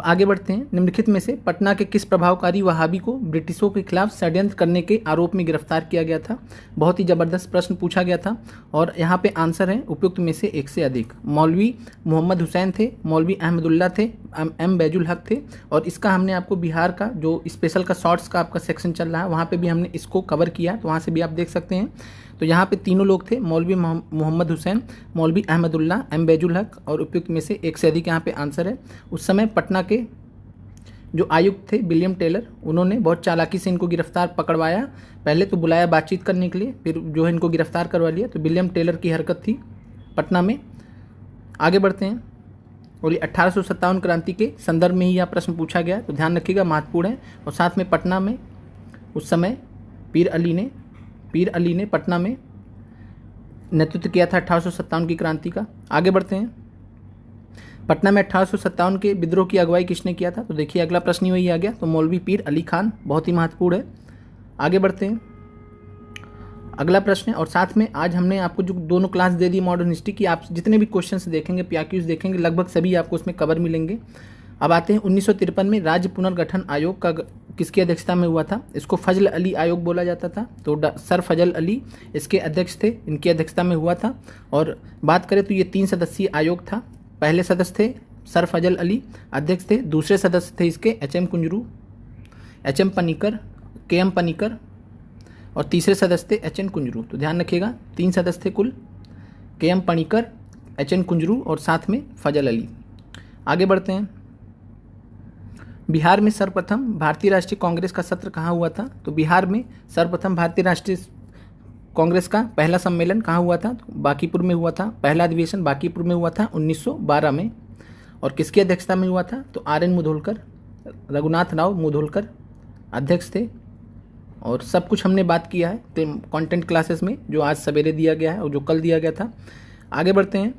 आगे बढ़ते हैं। निम्नलिखित में से पटना के किस प्रभावकारी वहाबी को ब्रिटिशों के खिलाफ षड्यंत्र करने के आरोप में गिरफ्तार किया गया था? बहुत ही ज़बरदस्त प्रश्न पूछा गया था और यहाँ पे आंसर है उपयुक्त में से एक से अधिक। मौलवी मोहम्मद हुसैन थे, मौलवी अहमदुल्ला थे, एम बैजुल हक थे। और इसका हमने आपको बिहार का जो स्पेशल का शॉर्ट्स का आपका सेक्शन चल रहा है वहाँ पर भी हमने इसको कवर किया, तो वहाँ से भी आप देख सकते हैं। तो यहाँ पे तीनों लोग थे, मौलवी मोहम्मद हुसैन, मौलवी अहमदुल्ला, एम बैजुल हक और उपयुक्त में से एक से अधिक यहाँ पे आंसर है। उस समय पटना के जो आयुक्त थे विलियम टेलर, उन्होंने बहुत चालाकी से इनको गिरफ्तार पकड़वाया। पहले तो बुलाया बातचीत करने के लिए, फिर जो है इनको गिरफ्तार करवा लिया। तो विलियम टेलर की हरकत थी पटना में। आगे बढ़ते हैं। और ये 1857 क्रांति के संदर्भ में ही यह प्रश्न पूछा गया, तो ध्यान रखिएगा, महत्वपूर्ण है। और साथ में पटना में उस समय पीर अली ने पटना में नेतृत्व किया था 1857 की क्रांति का। आगे बढ़ते हैं। पटना में 1857 के विद्रोह की अगुवाई किसने किया था? तो देखिए अगला प्रश्न ही वही आ गया, तो मौलवी पीर अली खान, बहुत ही महत्वपूर्ण है। आगे बढ़ते हैं। अगला प्रश्न है, और साथ में आज हमने आपको जो दोनों क्लास दे दी मॉडर्न हिस्ट्री की, आप जितने भी क्वेश्चंस देखेंगे, पीआईक्यूज देखेंगे, लगभग सभी आपको उसमें कवर मिलेंगे। अब आते हैं 1953 में राज्य पुनर्गठन आयोग का किसकी अध्यक्षता में हुआ था? इसको फजल अली आयोग बोला जाता था। तो सर फजल अली इसके अध्यक्ष थे, इनकी अध्यक्षता में हुआ था। और बात करें तो ये 3 सदस्यीय आयोग था। पहले सदस्य थे सर फजल अली, अध्यक्ष थे। दूसरे सदस्य थे इसके HM. Kunzru, HM. Panicker, KM. Panicker और तीसरे सदस्य थे एच.एन. कुंजरू। तो ध्यान रखिएगा 3 सदस्य थे कुल, के.एम. पनिकर, एच.एन. कुंजरू और साथ में फजल अली। आगे बढ़ते हैं। बिहार में सर्वप्रथम भारतीय राष्ट्रीय कांग्रेस का सत्र कहाँ हुआ था? तो बिहार में सर्वप्रथम भारतीय राष्ट्रीय कांग्रेस का पहला सम्मेलन कहाँ हुआ था? तो बांकीपुर में हुआ था। पहला अधिवेशन बांकीपुर में हुआ था 1912 में। और किसकी अध्यक्षता में हुआ था? तो आर.एन. मुधोलकर, रघुनाथ राव मुधोलकर अध्यक्ष थे। और सब कुछ हमने बात किया है कंटेंट क्लासेस में, जो आज सवेरे दिया गया है और जो कल दिया गया था। आगे बढ़ते हैं।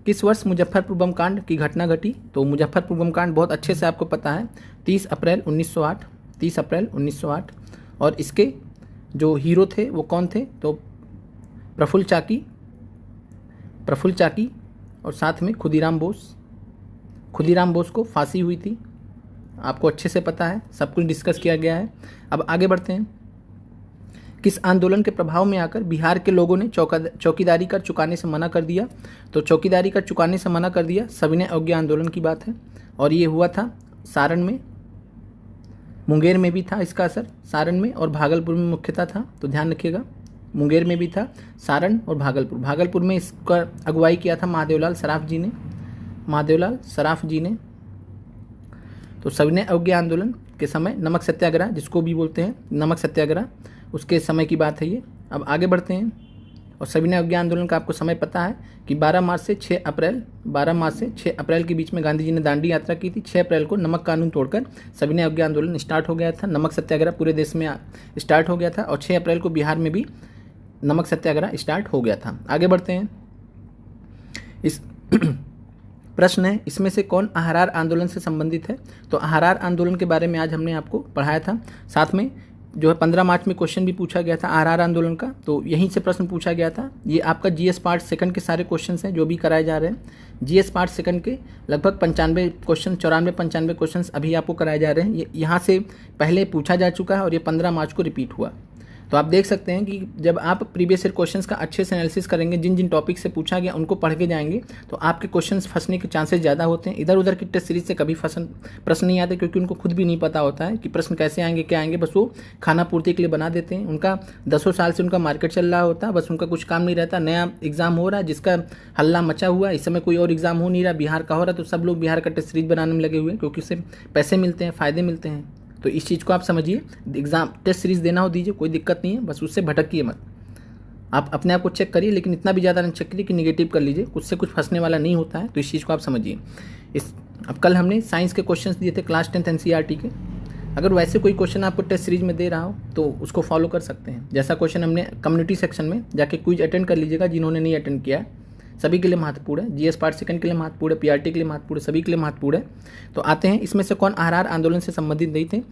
किस वर्ष मुजफ्फरपुर बम कांड की घटना घटी? तो मुजफ्फरपुर बम कांड बहुत अच्छे से आपको पता है, 30 अप्रैल 1908। और इसके जो हीरो थे वो कौन थे? तो प्रफुल्ल चाकी और साथ में खुदीराम बोस को फांसी हुई थी, आपको अच्छे से पता है, सब कुछ डिस्कस किया गया है। अब आगे बढ़ते हैं। किस आंदोलन के प्रभाव में आकर बिहार के लोगों ने चौकीदारी कर चुकाने से मना कर दिया? तो चौकीदारी कर चुकाने से मना कर दिया सविनय अवज्ञा आंदोलन की बात है। और ये हुआ था सारण में, मुंगेर में भी था इसका असर, सारण में और भागलपुर में मुख्यतः था। तो ध्यान रखिएगा, मुंगेर में भी था, सारण और भागलपुर में इसका अगुवाई किया था महादेवलाल सराफ जी ने। तो सविनय अवज्ञा आंदोलन के समय नमक सत्याग्रह, जिसको भी बोलते हैं नमक सत्याग्रह, उसके समय की बात है ये। अब आगे बढ़ते हैं। और सविनय अवज्ञा आंदोलन का आपको समय पता है कि 12 मार्च से 6 अप्रैल के बीच में गांधी जी ने दांडी यात्रा की थी। 6 अप्रैल को नमक कानून तोड़कर सविनय अवज्ञा आंदोलन स्टार्ट हो गया था। नमक सत्याग्रह पूरे देश में स्टार्ट हो गया था और 6 अप्रैल को बिहार में भी नमक सत्याग्रह स्टार्ट हो गया था। आगे बढ़ते हैं। इस प्रश्न है, इसमें से कौन अहरार आंदोलन से संबंधित है? तो अहरार आंदोलन के बारे में आज हमने आपको पढ़ाया था। साथ में जो है 15 मार्च में क्वेश्चन भी पूछा गया था अहरार आंदोलन का, तो यहीं से प्रश्न पूछा गया था। ये आपका जीएस पार्ट सेकंड के सारे क्वेश्चंस हैं जो भी कराए जा रहे हैं। जीएस पार्ट सेकंड के लगभग 95 क्वेश्चन, 94-95 क्वेश्चन अभी आपको कराए जा रहे हैं। ये यहाँ से पहले पूछा जा चुका है और ये 15 मार्च को रिपीट हुआ। तो आप देख सकते हैं कि जब आप प्रीवियस ईयर क्वेश्चंस का अच्छे से एनालिसिस करेंगे, जिन जिन टॉपिक से पूछा गया उनको पढ़ के जाएंगे, तो आपके क्वेश्चंस फंसने के चांसेस ज़्यादा होते हैं। इधर उधर की टेस्ट सीरीज से कभी प्रश्न नहीं आते, क्योंकि उनको खुद भी नहीं पता होता है कि प्रश्न कैसे आएंगे, क्या आएंगे, बस वो खाना पूर्ति के लिए बना देते हैं। उनका 10 साल से उनका मार्केट चल रहा होता है, बस उनका कुछ काम नहीं रहता। नया एग्जाम हो रहा है जिसका हल्ला मचा हुआ है, इस समय कोई और एग्जाम हो नहीं रहा, बिहार का हो रहा है, तो सब लोग बिहार का टेस्ट सीरीज बनाने में लगे हुए हैं, क्योंकि उससे पैसे मिलते हैं, फ़ायदे मिलते हैं। तो इस चीज़ को आप समझिए, एग्जाम टेस्ट सीरीज देना हो दीजिए, कोई दिक्कत नहीं है, बस उससे भटकिए मत। आप अपने आप को चेक करिए, लेकिन इतना भी ज़्यादा नहीं चेक करिए कि निगेटिव कर लीजिए, कुछ से कुछ फंसने वाला नहीं होता है। तो इस चीज़ को आप समझिए। अब कल हमने साइंस के क्वेश्चंस दिए थे क्लास 10th एनसीईआरटी के। अगर वैसे कोई क्वेश्चन आपको टेस्ट सीरीज में दे रहा हो तो उसको फॉलो कर सकते हैं। जैसा क्वेश्चन हमने कम्युनिटी सेक्शन में जाके क्विज अटेंड कर लीजिएगा, जिन्होंने नहीं अटेंड किया है, सभी के लिए महत्वपूर्ण है। जीएस पार्ट सेकंड के लिए महत्वपूर्ण है, पीआरटी के लिए महत्वपूर्ण है, सभी के लिए महत्वपूर्ण है। तो आते हैं, इसमें से कौन अहरार आंदोलन से संबंधित नहीं थे?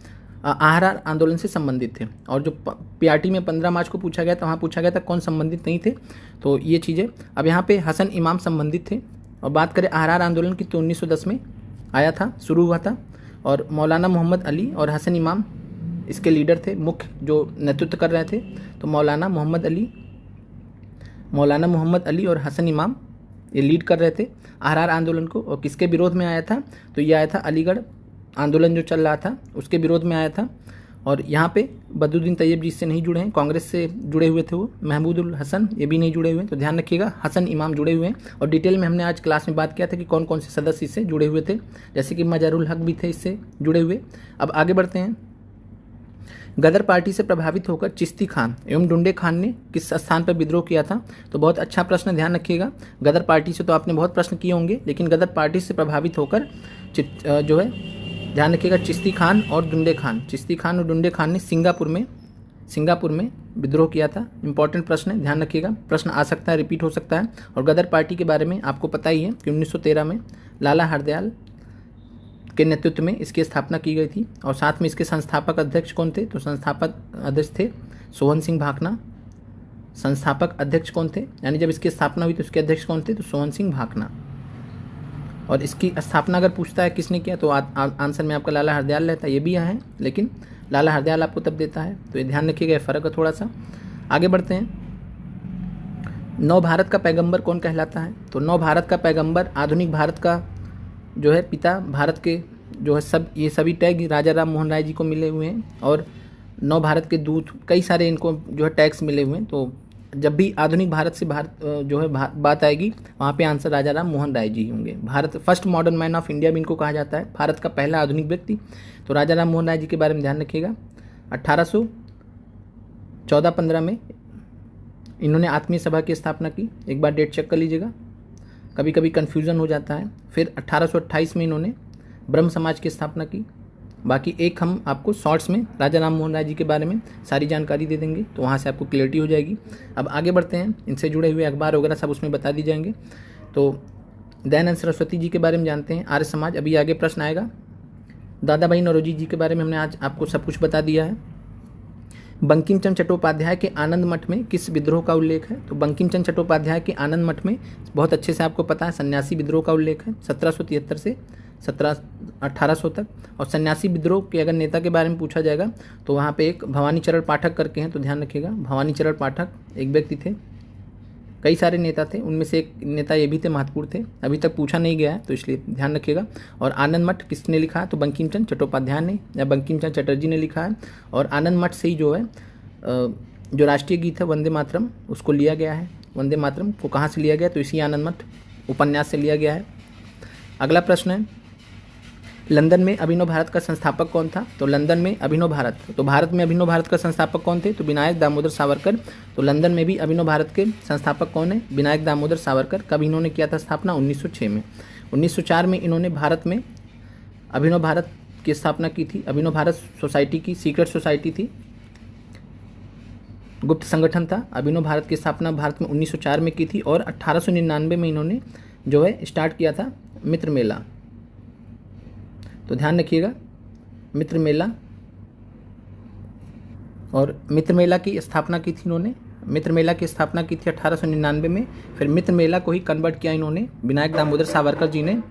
अहरार आंदोलन से संबंधित थे। और जो पीआरटी में 15 मार्च को पूछा गया था, वहाँ पूछा गया था कौन संबंधित नहीं थे। तो ये चीज़ें, अब यहाँ पे हसन इमाम संबंधित थे। और बात करें अहरार आंदोलन की, तो 1910 में आया था, शुरू हुआ था। और मौलाना मोहम्मद अली और हसन इमाम इसके लीडर थे, मुख्य जो नेतृत्व कर रहे थे। तो मौलाना मोहम्मद अली और हसन इमाम ये लीड कर रहे थे आरआर आंदोलन को। और किसके विरोध में आया था? तो ये आया था अलीगढ़ आंदोलन जो चल रहा था उसके विरोध में आया था। और यहाँ पे बदरुद्दीन तैयब जी इससे नहीं जुड़े हैं, कांग्रेस से जुड़े हुए थे वो। महमूदुल हसन ये भी नहीं जुड़े हुए हैं, तो ध्यान रखिएगा हसन इमाम जुड़े हुए हैं। और डिटेल में हमने आज क्लास में बात किया था कि कौन कौन से सदस्य इससे जुड़े हुए थे, जैसे कि मजहरुल हक भी थे इससे जुड़े हुए। अब आगे बढ़ते हैं। गदर पार्टी से प्रभावित होकर चिश्ती खान एवं डुंडे खान ने किस स्थान पर विद्रोह किया था? तो बहुत अच्छा प्रश्न, ध्यान रखिएगा। गदर पार्टी से तो आपने बहुत प्रश्न किए होंगे, लेकिन गदर पार्टी से प्रभावित होकर जो है ध्यान रखिएगा चिश्ती खान और डुंडे खान ने सिंगापुर में विद्रोह किया था। इंपॉर्टेंट प्रश्न है, ध्यान रखिएगा, प्रश्न आ सकता है, रिपीट हो सकता है। और गदर पार्टी के बारे में आपको पता ही है कि 1913 में लाला हरदयाल के नेतृत्व में इसकी स्थापना की गई थी। और साथ में इसके संस्थापक अध्यक्ष कौन थे? तो संस्थापक अध्यक्ष थे सोहन सिंह भाखना। संस्थापक अध्यक्ष कौन थे, यानी जब इसकी स्थापना हुई तो इसके अध्यक्ष कौन थे? तो सोहन सिंह भाखना। और इसकी स्थापना अगर पूछता है किसने किया तो आंसर में आपका लाला हरदयाल रहता है, ये भी यहाँ है, लेकिन लाला हरदयाल आपको तब देता है। तो ये ध्यान रखिएगा, फ़र्क है थोड़ा सा। आगे बढ़ते हैं। नव भारत का पैगंबर कौन कहलाता है? तो नव भारत का पैगंबर, आधुनिक भारत का जो है पिता, भारत के जो है ये सभी टैग राजा राम मोहन राय जी को मिले हुए हैं। और नव भारत के दूत, कई सारे इनको जो है टैग्स मिले हुए हैं। तो जब भी आधुनिक भारत से जो है बात आएगी वहाँ पे आंसर राजा राम मोहन राय जी होंगे। Bharat first modern man of India भी इनको कहा जाता है, भारत का पहला आधुनिक व्यक्ति। तो राजा राम मोहन राय जी के बारे में ध्यान रखिएगा। 1814-15 में इन्होंने आत्मीय सभा की स्थापना की, एक बार डेट चेक कर लीजिएगा, कभी कभी कन्फ्यूज़न हो जाता है। फिर 1828 में इन्होंने ब्रह्म समाज की स्थापना की। बाकी एक हम आपको शॉर्ट्स में राजा राम मोहन राय जी के बारे में सारी जानकारी दे देंगे, तो वहाँ से आपको क्लियरिटी हो जाएगी। अब आगे बढ़ते हैं, इनसे जुड़े हुए अखबार वगैरह सब उसमें बता दी जाएंगे। तो दयानंद सरस्वती जी के बारे में जानते हैं, आर्य समाज, अभी आगे प्रश्न आएगा। दादा भाई नौरोजी जी के बारे में हमने आज आपको सब कुछ बता दिया है। बंकिम चंद्र चट्टोपाध्याय के आनंद मठ में किस विद्रोह का उल्लेख है? तो बंकिम चंद्र चट्टोपाध्याय के आनंद मठ में बहुत अच्छे से आपको पता है सन्यासी विद्रोह का उल्लेख है, 1773 से 1800 तक। और सन्यासी विद्रोह के अगर नेता के बारे में पूछा जाएगा तो वहाँ पे एक भवानी चरण पाठक करके हैं, तो ध्यान रखिएगा, भवानी चरण पाठक एक व्यक्ति थे, कई सारे नेता थे, उनमें से एक नेता ये भी थे, महत्वपूर्ण थे, अभी तक पूछा नहीं गया है तो इसलिए ध्यान रखिएगा। और आनंद मठ किसने लिखा है? तो बंकिम चंद्र चट्टोपाध्याय ने या बंकिम चंद्र चटर्जी ने लिखा है। और आनंद मठ से ही जो है जो राष्ट्रीय गीत है वंदे मातरम उसको लिया गया है। वंदे मातरम को कहाँ से लिया गया? तो इसी आनंद मठ उपन्यास से लिया गया है। अगला प्रश्न है, लंदन में अभिनव भारत का संस्थापक कौन था? तो लंदन में अभिनव भारत, तो भारत में अभिनव भारत का संस्थापक कौन थे? तो विनायक दामोदर सावरकर। तो लंदन में भी अभिनव भारत के संस्थापक कौन है? विनायक दामोदर सावरकर। कब इन्होंने किया था स्थापना? 1906 में। 1904 में इन्होंने भारत में अभिनव भारत की स्थापना की थी। अभिनव भारत सोसाइटी की सीक्रेट सोसाइटी थी, गुप्त संगठन था। अभिनव भारत की स्थापना भारत में 1904 में की थी। और 1899 में इन्होंने जो है स्टार्ट किया था मित्र मेला। तो ध्यान रखिएगा, मित्र मेला, और मित्र मेला की स्थापना की थी इन्होंने। मित्र मेला की स्थापना की थी 1899 में। फिर मित्र मेला को ही कन्वर्ट किया इन्होंने विनायक दामोदर सावरकर जी ने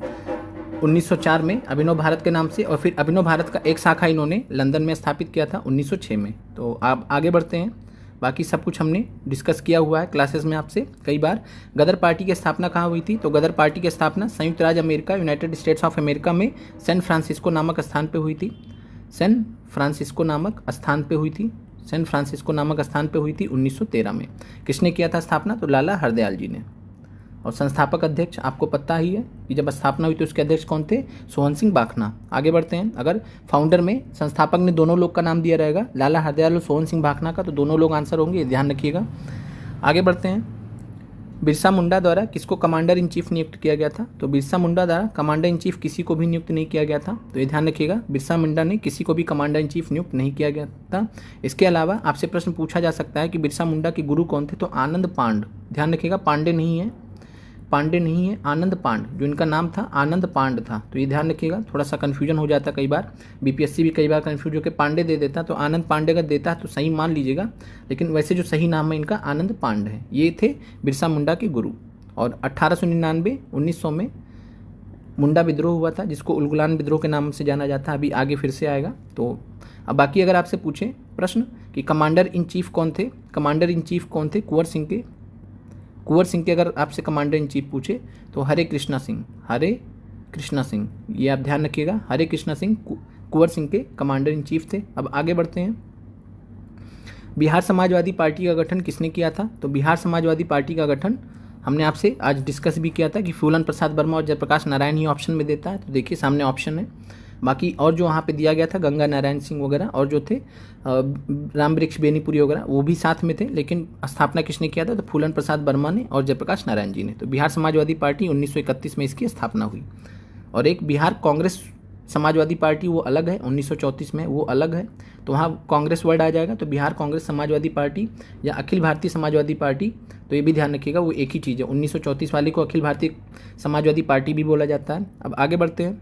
1904 में अभिनव भारत के नाम से। और फिर अभिनव भारत का एक शाखा इन्होंने लंदन में स्थापित किया था 1906 में। तो आप आगे बढ़ते हैं, बाकी सब कुछ हमने डिस्कस किया हुआ है क्लासेस में आपसे कई बार। गदर पार्टी की स्थापना कहाँ हुई थी? तो गदर पार्टी की स्थापना संयुक्त राज्य America, United states of America में सैन फ्रांसिस्को नामक स्थान पे हुई थी। सैन फ्रांसिस्को नामक स्थान पे हुई थी। सैन फ्रांसिस्को नामक स्थान पे हुई थी 1913 में। किसने किया था स्थापना? तो लाला हरदयाल जी ने। और संस्थापक अध्यक्ष आपको पता ही है कि जब स्थापना हुई तो उसके अध्यक्ष कौन थे? सोहन सिंह भाखना। आगे बढ़ते हैं, अगर फाउंडर में संस्थापक ने दोनों लोग का नाम दिया रहेगा, लाला हरदयाल और सोहन सिंह भाखना का, तो दोनों लोग आंसर होंगे, ध्यान रखिएगा। आगे बढ़ते हैं, बिरसा मुंडा द्वारा किसको कमांडर इन चीफ नियुक्त किया गया था? तो बिरसा मुंडा द्वारा कमांडर इन चीफ किसी को भी नियुक्त नहीं किया गया था, तो ये ध्यान रखिएगा, बिरसा मुंडा ने किसी को भी कमांडर इन चीफ नियुक्त नहीं किया गया था। इसके अलावा आपसे प्रश्न पूछा जा सकता है कि बिरसा मुंडा के गुरु कौन थे? तो आनंद पांड। ध्यान रखिएगा, पांडे नहीं है, आनंद पांड, जो इनका नाम था आनंद पांड था। तो ये ध्यान रखिएगा, थोड़ा सा कन्फ्यूजन हो जाता कई बार, बीपीएससी भी कई बार कन्फ्यूज होकर पांडे दे देता, तो आनंद पांडे अगर देता तो सही मान लीजिएगा, लेकिन वैसे जो सही नाम है इनका आनंद पांड है। ये थे बिरसा मुंडा के गुरु। और 1899, 1900 में मुंडा विद्रोह हुआ था, जिसको उलगुलान विद्रोह के नाम से जाना जाता है, अभी आगे फिर से आएगा। तो अब बाकी अगर आपसे पूछे प्रश्न कि कमांडर इन चीफ कौन थे, कमांडर इन चीफ कौन थे कुंवर सिंह के अगर आपसे कमांडर इन चीफ पूछे तो हरे कृष्णा सिंह, ये आप ध्यान रखिएगा, हरे कृष्णा सिंह कुंवर सिंह के कमांडर इन चीफ थे। अब आगे बढ़ते हैं। बिहार समाजवादी पार्टी का गठन किसने किया था? तो बिहार समाजवादी पार्टी का गठन हमने आपसे आज डिस्कस भी किया था कि फूलन प्रसाद वर्मा और जयप्रकाश नारायण ही ऑप्शन में देता है। तो देखिए सामने ऑप्शन है, बाकी और जो वहाँ पे दिया गया था गंगा नारायण सिंह वगैरह और जो थे राम वृक्ष बेनीपुरी वगैरह वो भी साथ में थे, लेकिन स्थापना किसने किया था? तो फूलन प्रसाद वर्मा ने और जयप्रकाश नारायण जी ने। तो बिहार समाजवादी पार्टी 1931 में इसकी स्थापना हुई। और एक बिहार कांग्रेस समाजवादी पार्टी वो अलग है, 1934 में वो अलग है, तो वहाँ कांग्रेस वर्ड आ जाएगा। तो बिहार कांग्रेस समाजवादी पार्टी या अखिल भारतीय समाजवादी पार्टी, तो ये भी ध्यान रखिएगा वो एक ही चीज़ है। 1934 वाले को अखिल भारतीय समाजवादी पार्टी भी बोला जाता है। अब आगे बढ़ते हैं।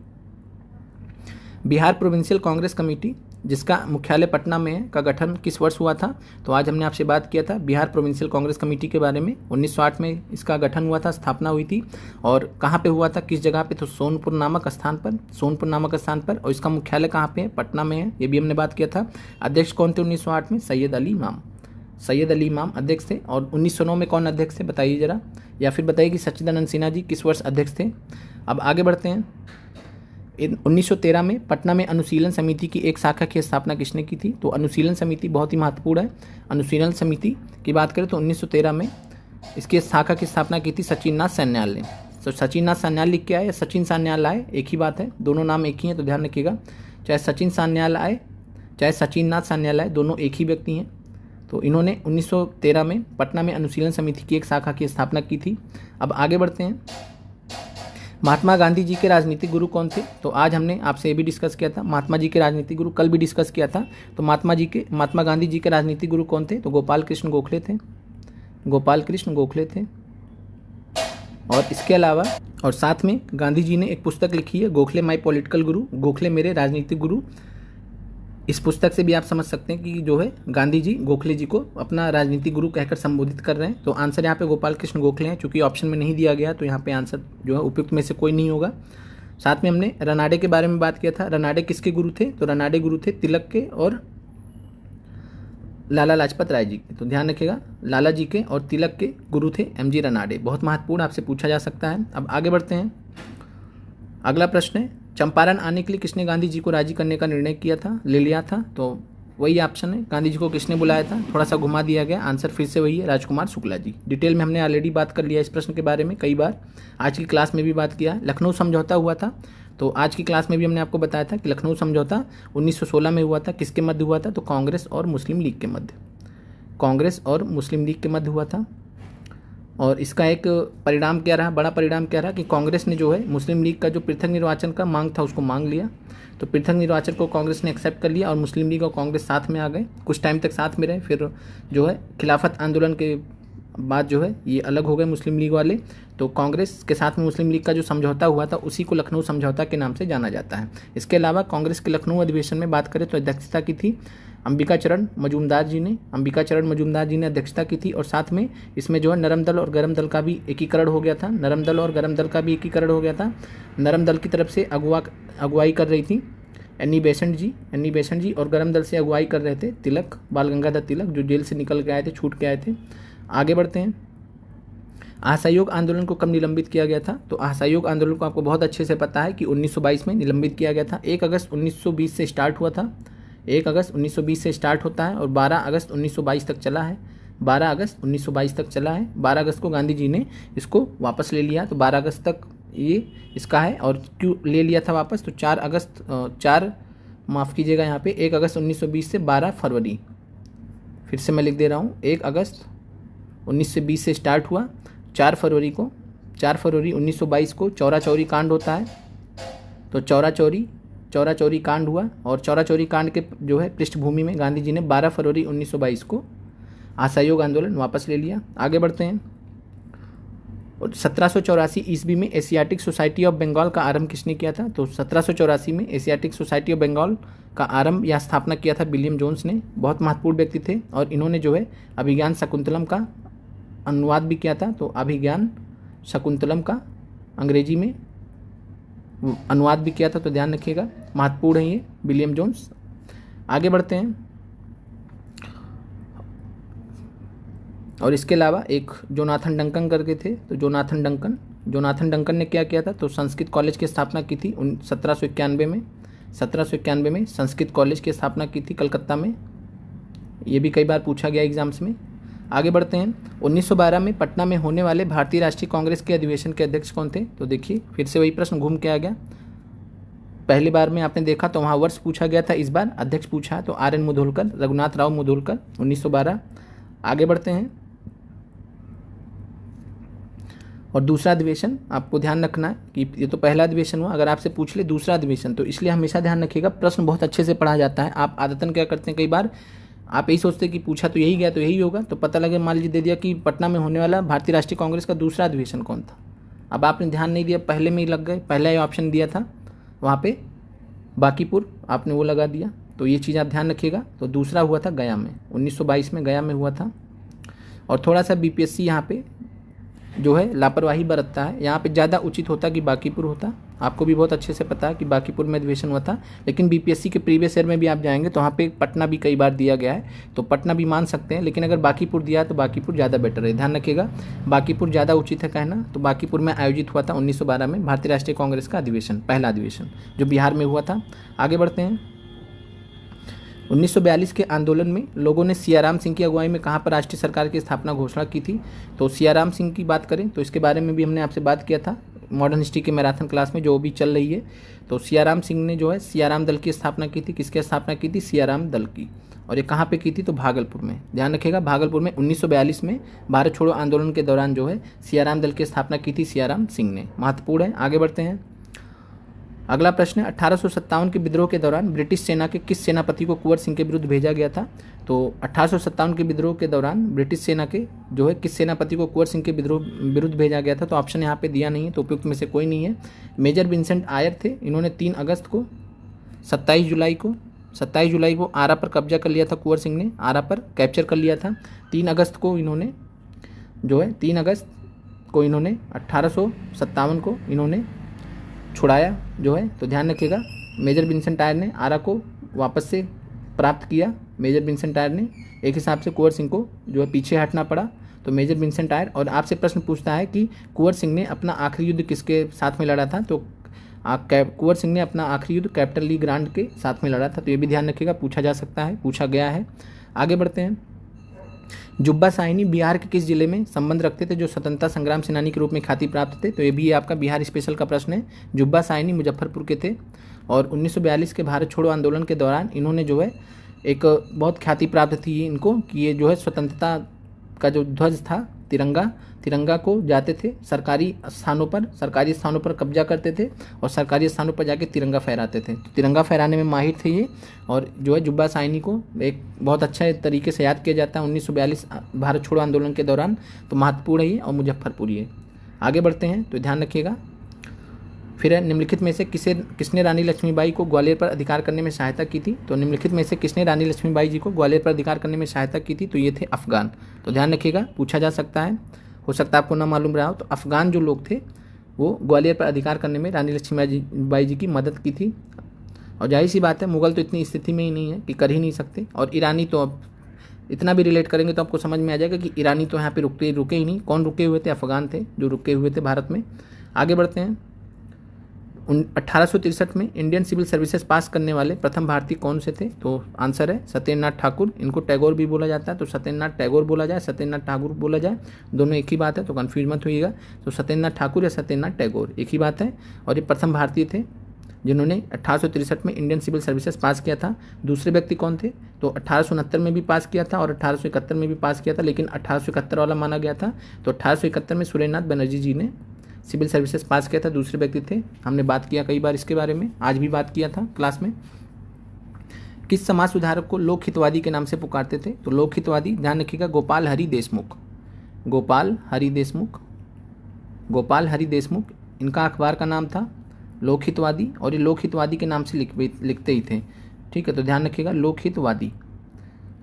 बिहार प्रोविंशियल कांग्रेस कमेटी, जिसका मुख्यालय पटना में है, का गठन किस वर्ष हुआ था? तो आज हमने आपसे बात किया था बिहार प्रोविंशियल कांग्रेस कमेटी के बारे में। 1908 में इसका गठन हुआ था, स्थापना हुई थी। और कहाँ पे हुआ था, किस जगह पे? तो सोनपुर नामक स्थान पर। और इसका मुख्यालय कहाँ पे है? पटना में है, ये भी हमने बात किया था। अध्यक्ष कौन थे 1908 में? सैयद अली इमाम अध्यक्ष थे। और 1909 में कौन अध्यक्ष थे बताइए जरा, या फिर बताइए कि सच्चिदानंद सिन्हा जी किस वर्ष अध्यक्ष थे। अब आगे बढ़ते हैं। 1913 में पटना में अनुशीलन समिति की एक शाखा की स्थापना किसने की थी? तो अनुशीलन समिति बहुत ही महत्वपूर्ण है। अनुशीलन समिति की बात करें तो 1913 में इसकी शाखा की स्थापना की थी सचिननाथ सान्याल ने। तो सचिननाथ सान्याल लिख के आए या सचिन सान्याल आए, एक ही बात है, दोनों नाम एक ही हैं, तो ध्यान रखिएगा। चाहे सचिन सान्याल आए चाहे सचिननाथ सान्याल आए, दोनों एक ही व्यक्ति हैं। तो इन्होंने 1913 में पटना में अनुशीलन समिति की एक शाखा की स्थापना की थी। अब आगे बढ़ते हैं। महात्मा गांधी जी के राजनीतिक गुरु कौन थे? तो आज हमने आपसे ये भी डिस्कस किया था, महात्मा जी के राजनीतिक गुरु कल भी डिस्कस किया था। तो महात्मा गांधी जी के राजनीतिक गुरु कौन थे? तो गोपाल कृष्ण गोखले थे। और इसके अलावा और साथ में गांधी जी ने एक पुस्तक लिखी है, गोखले माई पॉलिटिकल गुरु, गोखले मेरे राजनीतिक गुरु। इस पुस्तक से भी आप समझ सकते हैं कि जो है गांधी जी गोखले जी को अपना राजनीतिक गुरु कहकर संबोधित कर रहे हैं। तो आंसर यहाँ पे गोपाल कृष्ण गोखले हैं, चूंकि ऑप्शन में नहीं दिया गया तो यहाँ पे आंसर जो है उपयुक्त में से कोई नहीं होगा। साथ में हमने रनाडे के बारे में बात किया था। रनाडे किसके गुरु थे? तो रनाडे गुरु थे तिलक के और लाला लाजपत राय जी के। तो ध्यान रखिएगा, लाला जी के और तिलक के गुरु थे MG रनाडे। बहुत महत्वपूर्ण, आपसे पूछा जा सकता है। अब आगे बढ़ते हैं। अगला प्रश्न है, चंपारण आने के लिए किसने गांधी जी को राजी करने का निर्णय ले लिया था? तो वही ऑप्शन है, गांधी जी को किसने बुलाया था? थोड़ा सा घुमा दिया गया, आंसर फिर से वही है, राजकुमार शुक्ला जी। डिटेल में हमने ऑलरेडी बात कर लिया इस प्रश्न के बारे में कई बार, आज की क्लास में भी बात किया। लखनऊ समझौता हुआ था, तो आज की क्लास में भी हमने आपको बताया था कि लखनऊ समझौता 1916 में हुआ था। किसके मध्य हुआ था? तो कांग्रेस और मुस्लिम लीग के मध्य हुआ था। और इसका एक परिणाम क्या रहा, बड़ा परिणाम क्या रहा कि कांग्रेस ने जो है मुस्लिम लीग का जो पृथक निर्वाचन का मांग था उसको मांग लिया। तो पृथक निर्वाचन को कांग्रेस ने एक्सेप्ट कर लिया और मुस्लिम लीग और कांग्रेस साथ में आ गए, कुछ टाइम तक साथ में रहे। फिर जो है खिलाफत आंदोलन के बाद जो है ये अलग हो गए मुस्लिम लीग वाले। तो कांग्रेस के साथ में मुस्लिम लीग का जो समझौता हुआ था उसी को लखनऊ समझौता के नाम से जाना जाता है। इसके अलावा कांग्रेस के लखनऊ अधिवेशन में बात करें तो अध्यक्षता की थी अंबिका चरण मजूमदार जी ने अध्यक्षता की थी। और साथ में इसमें जो है नरम दल और गरम दल का भी एकीकरण हो गया था। नरम दल की तरफ से अगुवाई कर रही थी एनी बेसेंट जी, और गरम दल से अगुवाई कर रहे थे बाल गंगाधर तिलक, जो जेल से निकल के आए थे, छूट के आए थे। आगे बढ़ते हैं। असहयोग आंदोलन को कब निलंबित किया गया था? तो असहयोग आंदोलन को आपको बहुत अच्छे से पता है कि 1922 में निलंबित किया गया था। 1 अगस्त 1920 से स्टार्ट हुआ था, 1 अगस्त 1920 से स्टार्ट होता है और 12 अगस्त 1922 तक चला है। 12 अगस्त को गांधी जी ने इसको वापस ले लिया। तो 12 अगस्त तक ये इसका है। और क्यों ले लिया था वापस? तो 1 अगस्त 1920 से 12 फरवरी, फिर से मैं लिख दे रहा हूँ, 1 अगस्त 1920 से स्टार्ट हुआ, 4 फरवरी 1922 को चौरा चौरी कांड होता है। तो चौरा चौरी कांड हुआ और चौरा चौरी कांड के जो है पृष्ठभूमि में गांधी जी ने 12 फरवरी 1922 को असहयोग आंदोलन वापस ले लिया। आगे बढ़ते हैं। और 1784 ईस्वी में एशियाटिक सोसाइटी ऑफ बंगाल का आरंभ किसने किया था? तो 1784 में एशियाटिक सोसाइटी ऑफ बंगाल का आरंभ या स्थापना किया था विलियम जोन्स ने। बहुत महत्वपूर्ण व्यक्ति थे और इन्होंने जो है अभिज्ञान शकुंतलम का अनुवाद भी किया था। तो अभिज्ञान शकुंतलम का अंग्रेजी में अनुवाद भी किया था, तो ध्यान रखिएगा, महत्वपूर्ण है ये विलियम जोन्स। आगे बढ़ते हैं। और इसके अलावा एक जोनाथन डंकन करके थे, तो जोनाथन डंकन ने क्या किया था, तो संस्कृत कॉलेज की स्थापना की थी 1791 में संस्कृत कॉलेज की स्थापना की थी कलकत्ता में। ये भी कई बार पूछा गया एग्जाम्स में। आगे बढ़ते हैं। 1912 में पटना में होने वाले भारतीय राष्ट्रीय कांग्रेस के अधिवेशन के अध्यक्ष कौन थे, तो देखिए फिर से वही प्रश्न घूम के आ गया। पहली बार में आपने देखा तो वहाँ वर्ष पूछा गया था, इस बार अध्यक्ष पूछा, तो RN मुधोलकर, रघुनाथ राव मुधोलकर, 1912। आगे बढ़ते हैं। और दूसरा अधिवेशन आपको ध्यान रखना है कि ये तो पहला अधिवेशन हुआ, अगर आपसे पूछ ले दूसरा अधिवेशन, तो इसलिए हमेशा ध्यान रखिएगा, प्रश्न बहुत अच्छे से पढ़ा जाता है। आप आदतन क्या करते हैं, कई बार आप यही सोचते हैं कि पूछा तो यही गया तो यही होगा, तो पता लगे मान लीजिए दे दिया कि पटना में होने वाला भारतीय राष्ट्रीय कांग्रेस का दूसरा अधिवेशन कौन था। अब आपने ध्यान नहीं दिया, पहले में ही लग गए, पहला ही ऑप्शन दिया था वहाँ पे बांकीपुर, आपने वो लगा दिया, तो ये चीज़ आप ध्यान रखिएगा। तो दूसरा हुआ था गया में, 1922 में गया में हुआ था। और थोड़ा सा BPSC यहाँ पे जो है लापरवाही बरतता है, यहाँ पे ज़्यादा उचित होता कि बांकीपुर होता। आपको भी बहुत अच्छे से पता है कि बांकीपुर में अधिवेशन हुआ था, लेकिन BPSC के प्रीवियस ईयर में भी आप जाएंगे तो वहाँ पे पटना भी कई बार दिया गया है, तो पटना भी मान सकते हैं, लेकिन अगर बांकीपुर दिया है तो बांकीपुर ज़्यादा बेटर है, ध्यान रखिएगा, बांकीपुर ज़्यादा उचित है कहना। तो बांकीपुर में आयोजित हुआ था 1912 में भारतीय राष्ट्रीय कांग्रेस का अधिवेशन, पहला अधिवेशन जो बिहार में हुआ था। आगे बढ़ते हैं। 1942 के आंदोलन में लोगों ने सियाराम सिंह की अगुवाई में कहाँ पर राष्ट्रीय सरकार की स्थापना घोषणा की थी, तो सियाराम सिंह की बात करें तो इसके बारे में भी हमने आपसे बात किया था मॉडर्न हिस्ट्री के मैराथन क्लास में, जो भी चल रही है। तो सियाराम सिंह ने जो है सियाराम दल की स्थापना की थी, किसकी स्थापना की थी, सियाराम दल की। और ये कहाँ पे की थी, तो भागलपुर में, ध्यान रखिएगा, भागलपुर में 1942 में भारत छोड़ो आंदोलन के दौरान जो है सियाराम दल की स्थापना की थी सियाराम सिंह ने, महत्वपूर्ण है। आगे बढ़ते हैं। अगला प्रश्न है, 1857 के विद्रोह के दौरान ब्रिटिश सेना के किस सेनापति को कुंवर सिंह के विरुद्ध भेजा गया था, तो 1857 के विद्रोह के दौरान ब्रिटिश सेना के जो है किस सेनापति को कुंवर सिंह के विरुद्ध भेजा गया था, तो ऑप्शन यहाँ पे दिया नहीं है, तो उपयुक्त में से कोई नहीं है। मेजर विंसेंट आयर थे, इन्होंने 3 अगस्त को 27 जुलाई को आरा पर कब्जा कर लिया था, कुंवर सिंह ने आरा पर कैप्चर कर लिया था। 3 अगस्त को इन्होंने जो है 3 अगस्त को इन्होंने 1857 को इन्होंने छुड़ाया जो है, तो ध्यान रखिएगा, मेजर विंसेंट आयर ने आरा को वापस से प्राप्त किया। मेजर विंसेंट आयर ने, एक हिसाब से कुंवर सिंह को जो है पीछे हटना पड़ा, तो मेजर विंसेंट आयर। और आपसे प्रश्न पूछता है कि कुंवर सिंह ने अपना आखिरी युद्ध किसके साथ में लड़ा था, तो कुंवर सिंह ने अपना आखिरी युद्ध कैप्टन ली ग्रांट के साथ में लड़ा था, तो ये भी ध्यान रखिएगा, पूछा जा सकता है, पूछा गया है। आगे बढ़ते हैं। जुब्बा साहिनी बिहार के किस जिले में संबंध रखते थे जो स्वतंत्रता संग्राम सेनानी के रूप में ख्याति प्राप्त थे, तो ये भी आपका बिहार स्पेशल का प्रश्न है। जुब्बा साहिनी मुजफ्फरपुर के थे और 1942 के भारत छोड़ो आंदोलन के दौरान इन्होंने जो है एक बहुत ख्याति प्राप्त थी इनको कि ये जो है स्वतंत्रता का जो ध्वज था तिरंगा को जाते थे सरकारी स्थानों पर कब्जा करते थे और सरकारी स्थानों पर जाके तिरंगा फहराते थे, तो तिरंगा फहराने में माहिर थे ये। और जो है जुब्बा साहिनी को एक बहुत अच्छा तरीके से याद किया जाता है 1942 भारत छोड़ो आंदोलन के दौरान, तो महत्वपूर्ण है ये और मुजफ्फरपुर ये। आगे बढ़ते हैं, तो ध्यान रखिएगा। फिर है, निम्नलिखित में से किसने रानी लक्ष्मीबाई को ग्वालियर पर अधिकार करने में सहायता की थी, तो निम्नलिखित में से किसने रानी लक्ष्मीबाई जी को ग्वालियर पर अधिकार करने में सहायता की थी, तो ये थे अफगान। तो ध्यान रखिएगा, पूछा जा सकता है, हो सकता है आपको ना मालूम रहा हो, तो अफगान जो लोग थे वो ग्वालियर पर अधिकार करने में रानी लक्ष्मीबाई जी की मदद की थी। और जाहिर सी बात है, मुगल तो इतनी स्थिति में ही नहीं है कि कर ही नहीं सकते, और ईरानी तो अब इतना भी रिलेट करेंगे तो आपको समझ में आ जाएगा कि ईरानी तो यहाँ पे रुके ही नहीं। कौन रुके हुए थे, अफगान थे जो रुके हुए थे भारत में। आगे बढ़ते हैं। 1863 में इंडियन सिविल सर्विसेज पास करने वाले प्रथम भारतीय कौन से थे, तो आंसर है सत्येंद्रनाथ ठाकुर। इनको टैगोर भी बोला जाता है, तो सत्येंद्रनाथ टैगोर बोला जाए, सत्येंद्रनाथ ठाकुर बोला जाए, दोनों एक ही बात है, तो कन्फ्यूज मत होइएगा। तो सत्येंद्रनाथ ठाकुर या सत्येंद्रनाथ टैगोर एक ही बात है, और ये प्रथम भारतीय थे जिन्होंने 1863 में इंडियन सिविल सर्विसेज पास किया था। दूसरे व्यक्ति कौन थे, तो 1869 में भी पास किया था और 1871 में भी पास किया था, लेकिन 1871 वाला माना गया था। तो 1871 में सुरेंद्रनाथ बनर्जी जी ने सिविल सर्विसेज पास किया था, दूसरे व्यक्ति थे। हमने बात किया कई बार इसके बारे में, आज भी बात किया था क्लास में। किस समाज सुधारक को लोक हितवादी के नाम से पुकारते थे, तो लोक हितवादी ध्यान रखिएगा गोपाल हरि देशमुख, इनका अखबार का नाम था लोक हितवादी, और ये लोक हितवादी के नाम से लिखते ही थे, ठीक है। तो ध्यान रखिएगा लोक हितवादी।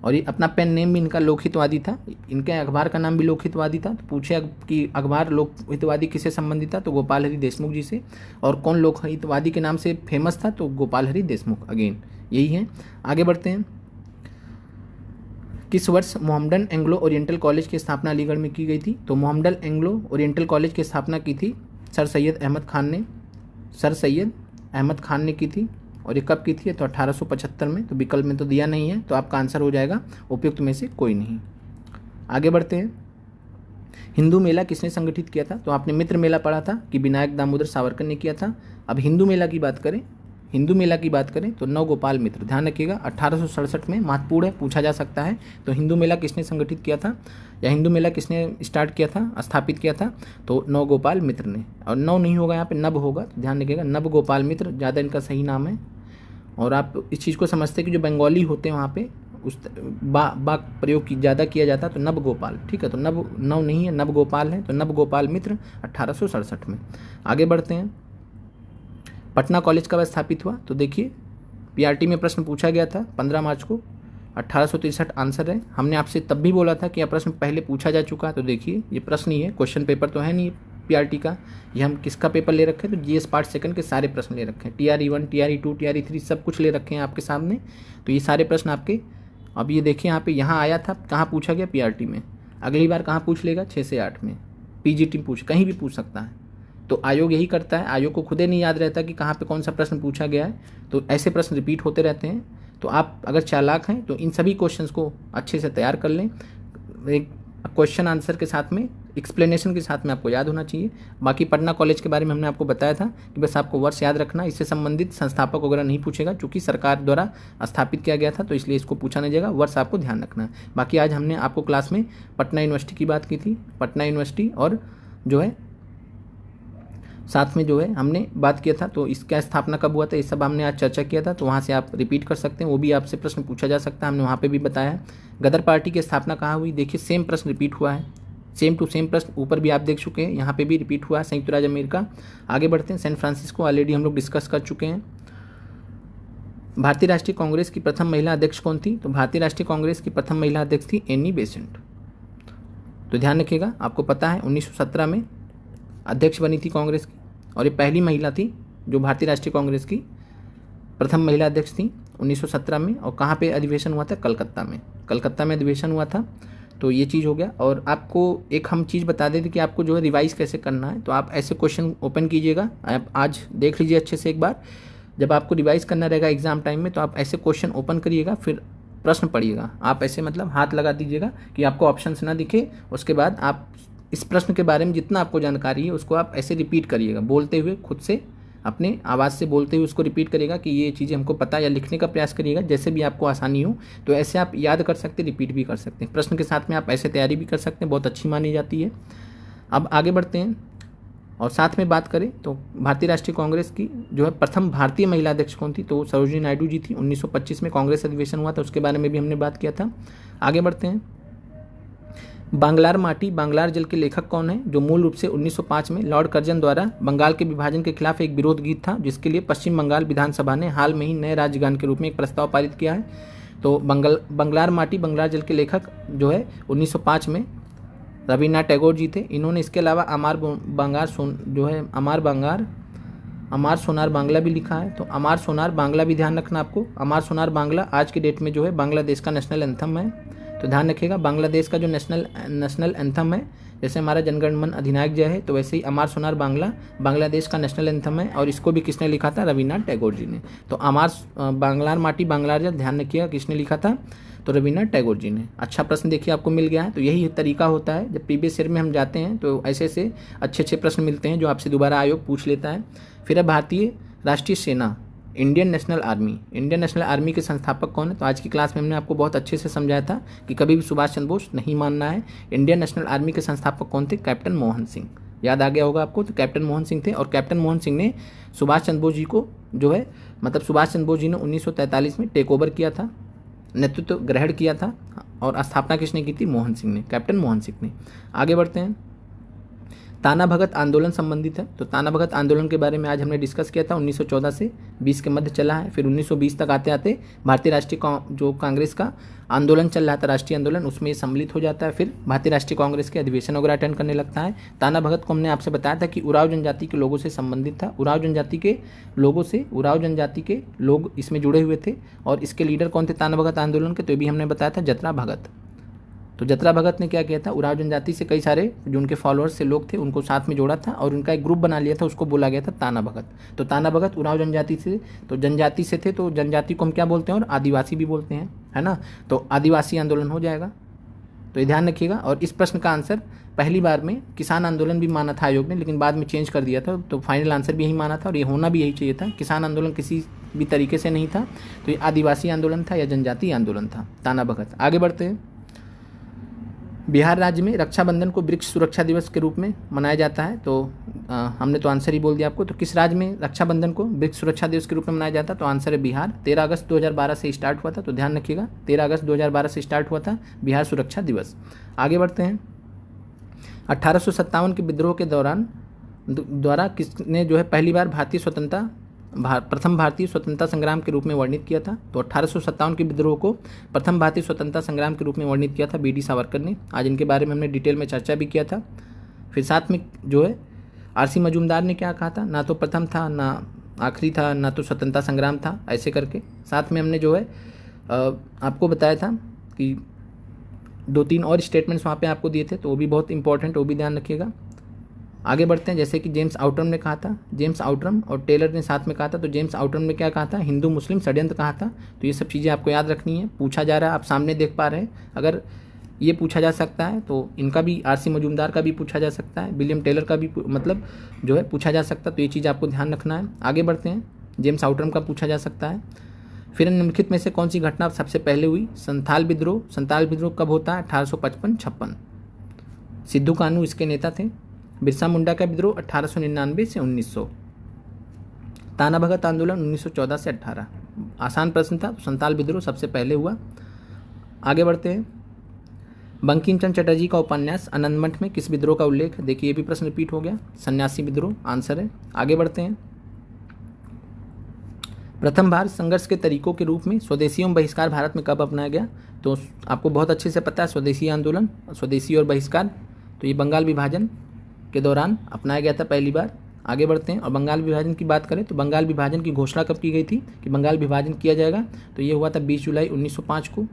और ये अपना पेन नेम भी इनका लोकहितवादी था, इनके अखबार का नाम भी लोकहितवादी था। तो पूछे कि अखबार लोकहितवादी किससे संबंधित था, तो गोपाल हरि देशमुख जी से। और कौन लोकहितवादी के नाम से फेमस था, तो गोपाल हरि देशमुख, अगेन यही है। आगे बढ़ते हैं। किस वर्ष मोहम्मडन एंग्लो ओरिएंटल कॉलेज की स्थापना अलीगढ़ में की गई थी, तो मोहम्मडन एंग्लो ओरिएंटल कॉलेज की स्थापना की थी सर सैयद अहमद खान ने की थी। और ये कब की थी, तो 1875 में। तो विकल्प में तो दिया नहीं है, तो आपका आंसर हो जाएगा उपयुक्त में से कोई नहीं। आगे बढ़ते हैं। हिंदू मेला किसने संगठित किया था, तो आपने मित्र मेला पढ़ा था कि विनायक दामोदर सावरकर ने किया था। अब हिंदू मेला की बात करें तो नवगोपाल मित्र, ध्यान रखिएगा 1867 में, महत्वपूर्ण है, पूछा जा सकता है। तो हिंदू मेला किसने संगठित किया था, या हिंदू मेला किसने स्टार्ट किया था, स्थापित किया था, तो नवगोपाल मित्र ने। और नव नहीं होगा यहाँ पे, नव होगा, तो ध्यान रखिएगा, नवगोपाल मित्र ज़्यादा इनका सही नाम है। और आप इस चीज़ को समझते हैं कि जो बंगाली होते हैं वहाँ पे उस बा प्रयोग ज़्यादा किया जाता है, तो नवगोपाल, ठीक है। तो नव नहीं है, नवगोपाल है, तो नवगोपाल मित्र 1867 में। आगे बढ़ते हैं। पटना कॉलेज कब स्थापित हुआ, तो देखिए पीआरटी में प्रश्न पूछा गया था 15 मार्च को, 1863 आंसर है। हमने आपसे तब भी बोला था कि यह प्रश्न पहले पूछा जा चुका है। तो देखिए ये प्रश्न ही है, क्वेश्चन पेपर तो है नहीं पीआरटी का, ये हम किसका पेपर ले रखे हैं, तो जीएस पार्ट सेकंड के सारे प्रश्न ले रखे हैं, TRE 1, TRE 2, TRE 3 सब कुछ ले रखे हैं आपके सामने। तो ये सारे प्रश्न आपके, अब ये देखिए यहाँ पे, यहाँ आया था, कहाँ पूछा गया, पीआरटी में। अगली बार कहाँ पूछ लेगा, 6 से 8 में, पीजीटी पूछ, कहीं भी पूछ सकता है। तो आयोग यही करता है, आयोग को खुद ही नहीं याद रहता कि कहाँ पे कौन सा प्रश्न पूछा गया है, तो ऐसे प्रश्न रिपीट होते रहते हैं। तो आप अगर चालाक हैं तो इन सभी क्वेश्चंस को अच्छे से तैयार कर लें, एक क्वेश्चन आंसर के साथ में, एक्सप्लेनेशन के साथ में आपको याद होना चाहिए। बाकी पटना कॉलेज के बारे में हमने आपको बताया था कि बस आपको वर्ष याद रखना, इससे संबंधित संस्थापक वगैरह नहीं पूछेगा, चूँकि सरकार द्वारा स्थापित किया गया था, तो इसलिए इसको पूछा नहीं जाएगा, वर्ष आपको ध्यान रखना है। बाकी आज हमने आपको क्लास में पटना यूनिवर्सिटी की बात की थी, पटना यूनिवर्सिटी, और जो है साथ में जो है हमने बात किया था, तो इसका स्थापना कब हुआ था, ये सब हमने आज चर्चा किया था। तो वहाँ से आप रिपीट कर सकते हैं, वो भी आपसे प्रश्न पूछा जा सकता है, हमने वहाँ पे भी बताया है। गदर पार्टी की स्थापना कहाँ हुई, देखिए सेम प्रश्न रिपीट हुआ है, सेम टू सेम प्रश्न ऊपर भी आप देख चुके हैं, यहाँ पे भी रिपीट हुआ है, संयुक्त राज्य अमेरिका। आगे बढ़ते हैं। सैन फ्रांसिस्को ऑलरेडी हम लोग डिस्कस कर चुके हैं। भारतीय राष्ट्रीय कांग्रेस की प्रथम महिला अध्यक्ष कौन थी, तो भारतीय राष्ट्रीय कांग्रेस की प्रथम महिला अध्यक्ष थी एनी बेसेंट। तो ध्यान रखिएगा, आपको पता है 1917 में अध्यक्ष बनी थी कांग्रेस की, और ये पहली महिला थी जो भारतीय राष्ट्रीय कांग्रेस की प्रथम महिला अध्यक्ष थी 1917 में। और कहाँ पे अधिवेशन हुआ था, कलकत्ता में अधिवेशन हुआ था। तो ये चीज़ हो गया। और आपको एक हम चीज़ बता देते कि आपको जो है रिवाइज कैसे करना है, तो आप ऐसे क्वेश्चन ओपन कीजिएगा, आप आज देख लीजिए अच्छे से एक बार, जब आपको रिवाइज करना रहेगा एग्जाम टाइम में, तो आप ऐसे क्वेश्चन ओपन करिएगा, फिर प्रश्न पढ़िएगा, आप ऐसे मतलब हाथ लगा दीजिएगा कि आपको ऑप्शंस ना दिखे। उसके बाद आप इस प्रश्न के बारे में जितना आपको जानकारी है उसको आप ऐसे रिपीट करिएगा, बोलते हुए, खुद से अपने आवाज़ से बोलते हुए उसको रिपीट करिएगा कि ये चीज़ें हमको पता, या लिखने का प्रयास करिएगा, जैसे भी आपको आसानी हो। तो ऐसे आप याद कर सकते हैं, रिपीट भी कर सकते हैं, प्रश्न के साथ में आप ऐसे तैयारी भी कर सकते हैं, बहुत अच्छी मानी जाती है। अब आगे बढ़ते हैं, और साथ में बात करें तो भारतीय राष्ट्रीय कांग्रेस की जो है प्रथम भारतीय महिला अध्यक्ष कौन थी, तो सरोजिनी नायडू जी थी। 1925 में कांग्रेस अधिवेशन हुआ था, उसके बारे में भी हमने बात किया था। आगे बढ़ते हैं। बांग्लार माटी बांग्लार जल के लेखक कौन है, जो मूल रूप से 1905 में लॉर्ड कर्जन द्वारा बंगाल के विभाजन के खिलाफ एक विरोध गीत था, जिसके लिए पश्चिम बंगाल विधानसभा ने हाल में ही नए राज्य गान के रूप में एक प्रस्ताव पारित किया है। तो बांग्लार माटी बांग्लार जल के लेखक जो है 1905 में रविन्द्रनाथ टैगोर जी थे। इन्होंने इसके अलावा अमार सोनार बांग्ला भी लिखा है। तो अमार सोनार बांग्ला भी ध्यान रखना आपको, अमार सोनार बांग्ला आज की डेट में जो है बांग्लादेश का नेशनल एंथम है। तो ध्यान रखिएगा, बांग्लादेश का जो नेशनल एंथम है, जैसे हमारा जनगण मन अधिनायक जय है, तो वैसे ही अमार सोनार बांग्ला बांग्लादेश का नेशनल एंथम है, और इसको भी किसने लिखा था, रविन्द्रनाथ टैगोर जी ने। तो अमार बांग्लार माटी बांग्लार जल, ध्यान रखिएगा किसने लिखा था, तो रविन्द्रनाथ टैगोर जी ने। अच्छा प्रश्न देखिए आपको मिल गया है। तो यही तरीका होता है, जब प्रीवियस ईयर में हम जाते हैं तो ऐसे अच्छे प्रश्न मिलते हैं जो आपसे दोबारा आयोग पूछ लेता है। फिर अब भारतीय राष्ट्रीय सेना, इंडियन नेशनल आर्मी के संस्थापक कौन है, तो आज की क्लास में हमने आपको बहुत अच्छे से समझाया था कि कभी भी सुभाष चंद्र बोस नहीं मानना है। इंडियन नेशनल आर्मी के संस्थापक कौन थे, कैप्टन मोहन सिंह, याद आ गया होगा आपको। तो कैप्टन मोहन सिंह थे, और कैप्टन मोहन सिंह ने सुभाष चंद्र बोस जी को जो है सुभाष चंद्र बोस जी ने 1943 में टेक ओवर किया था, नेतृत्व ग्रहण किया था, और स्थापना किसने की थी, मोहन सिंह ने, कैप्टन मोहन सिंह ने। आगे बढ़ते हैं। ताना भगत आंदोलन संबंधित है। तो ताना भगत आंदोलन के बारे में आज हमने डिस्कस किया था। 1914 से 20 के मध्य चला है, फिर 1920 तक आते आते भारतीय राष्ट्रीय जो कांग्रेस का आंदोलन चल रहा था, राष्ट्रीय आंदोलन, उसमें सम्मिलित हो जाता है। फिर भारतीय राष्ट्रीय कांग्रेस के अधिवेशन वगैरह अटेंड करने लगता है। ताना भगत को हमने आपसे बताया था कि उराव जनजाति के लोगों से संबंधित था। उराव जनजाति के लोग इसमें जुड़े हुए थे। और इसके लीडर कौन थे ताना भगत आंदोलन के? तो ये भी हमने बताया था, जतरा भगत। तो जतरा भगत ने क्या किया था, उराव जनजाति से कई सारे जो उनके फॉलोअर्स से लोग थे उनको साथ में जोड़ा था और उनका एक ग्रुप बना लिया था, उसको बोला गया था ताना भगत। तो ताना भगत उराव जनजाति से थे, तो जनजाति को हम क्या बोलते हैं और आदिवासी भी बोलते हैं, है ना। तो आदिवासी आंदोलन हो जाएगा, तो ये ध्यान रखिएगा। और इस प्रश्न का आंसर पहली बार में किसान आंदोलन भी माना था आयोग ने, लेकिन बाद में चेंज कर दिया था। तो फाइनल आंसर भी यही माना था और ये होना भी यही चाहिए था। किसान आंदोलन किसी भी तरीके से नहीं था, तो ये आदिवासी आंदोलन था या जनजातीय आंदोलन था, ताना भगत। आगे बढ़ते हैं। बिहार राज्य में रक्षाबंधन को वृक्ष सुरक्षा दिवस के रूप में मनाया जाता है। तो हमने तो आंसर ही बोल दिया आपको। तो किस राज्य में रक्षाबंधन को वृक्ष सुरक्षा दिवस के रूप में मनाया जाता है? तो आंसर है बिहार। 13 अगस्त 2012 से स्टार्ट हुआ था, तो ध्यान रखिएगा 13 अगस्त 2012 से स्टार्ट हुआ था बिहार सुरक्षा दिवस। आगे बढ़ते हैं। 1857 के विद्रोह के द्वारा किसने जो है पहली बार प्रथम भारतीय स्वतंत्रता संग्राम के रूप में वर्णित किया था? तो 1857 के विद्रोह को प्रथम भारतीय स्वतंत्रता संग्राम के रूप में वर्णित किया था बी.डी. सावरकर ने। आज इनके बारे में हमने डिटेल में चर्चा भी किया था। फिर साथ में जो है आर.सी. मजूमदार ने क्या कहा था, ना तो प्रथम था, ना आखिरी था, ना तो स्वतंत्रता संग्राम था, ऐसे करके। साथ में हमने जो है आपको बताया था कि 2-3 और स्टेटमेंट्स वहाँ पे आपको दिए थे, तो वो भी बहुत इंपॉर्टेंट, वो भी ध्यान रखिएगा। आगे बढ़ते हैं। जैसे कि जेम्स आउटरम ने कहा था, जेम्स आउटरम और टेलर ने साथ में कहा था। तो जेम्स आउटरम ने क्या कहा था, हिंदू मुस्लिम षड्यंत्र कहा था। तो ये सब चीज़ें आपको याद रखनी है, पूछा जा रहा है, आप सामने देख पा रहे हैं। अगर ये पूछा जा सकता है तो इनका भी, आर.सी. मजूमदार का भी पूछा जा सकता है, विलियम टेलर का भी मतलब जो है पूछा जा सकता है। तो ये चीज़ आपको ध्यान रखना है। आगे बढ़ते हैं। जेम्स आउटरम का पूछा जा सकता है। फिर निम्नलिखित में से कौन सी घटना सबसे पहले हुई? संथाल विद्रोह कब होता है? 1855-56। सिद्धू कान्हू इसके नेता थे। बिरसा मुंडा का विद्रोह 1899 से 1900। ताना भगत आंदोलन 1914 से 18। आसान प्रश्न था। संथाल विद्रोह सबसे पहले हुआ। आगे बढ़ते हैं। बंकिम चंद्र चटर्जी का उपन्यास आनंद मठ में किस विद्रोह का उल्लेख है? देखिए ये भी प्रश्न रिपीट हो गया, सन्यासी विद्रोह आंसर है। आगे बढ़ते हैं। प्रथम भारत संघर्ष के तरीकों के रूप में स्वदेशी एवं बहिष्कार भारत में कब अपनाया गया? तो आपको बहुत अच्छे से पता है, स्वदेशी आंदोलन, स्वदेशी और बहिष्कार, तो ये बंगाल विभाजन के दौरान अपनाया गया था पहली बार। आगे बढ़ते हैं। और बंगाल विभाजन की बात करें तो बंगाल विभाजन की घोषणा कब की गई थी कि बंगाल विभाजन किया जाएगा? तो ये हुआ था 20 जुलाई 1905 को।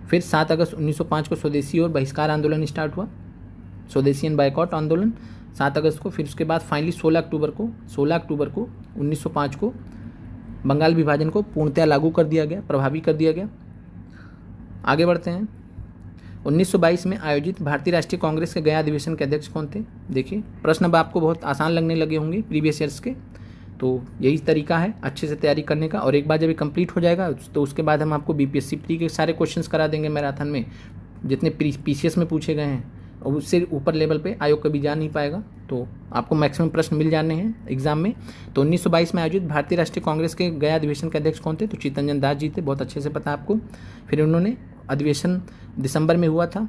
फिर 7 अगस्त 1905 को स्वदेशी और बहिष्कार आंदोलन स्टार्ट हुआ, स्वदेशी एंड बायकॉट आंदोलन 7 अगस्त को। फिर उसके बाद फाइनली 16 अक्टूबर को 1905 को बंगाल विभाजन को पूर्णतः लागू कर दिया गया, प्रभावी कर दिया गया। आगे बढ़ते हैं। 1922 में आयोजित भारतीय राष्ट्रीय कांग्रेस के गया अधिवेशन के अध्यक्ष कौन थे? देखिए प्रश्न अब आपको बहुत आसान लगने लगे होंगे प्रीवियस ईयर्स के, तो यही तरीका है अच्छे से तैयारी करने का। और एक बार जब ये कंप्लीट हो जाएगा तो उसके बाद हम आपको बीपीएससी प्री के सारे क्वेश्चंस करा देंगे मैराथन में, जितने पीसीएस में पूछे गए हैं, और उससे ऊपर लेवल पे आयोग कभी जा नहीं पाएगा। तो आपको मैक्सिमम प्रश्न मिल जाने हैं एग्जाम में। तो 1922 में आयोजित भारतीय राष्ट्रीय कांग्रेस के गया अधिवेशन के अध्यक्ष कौन थे? तो चित्तरंजन दास जी थे, बहुत अच्छे से पता आपको। फिर उन्होंने अधिवेशन दिसंबर में हुआ था,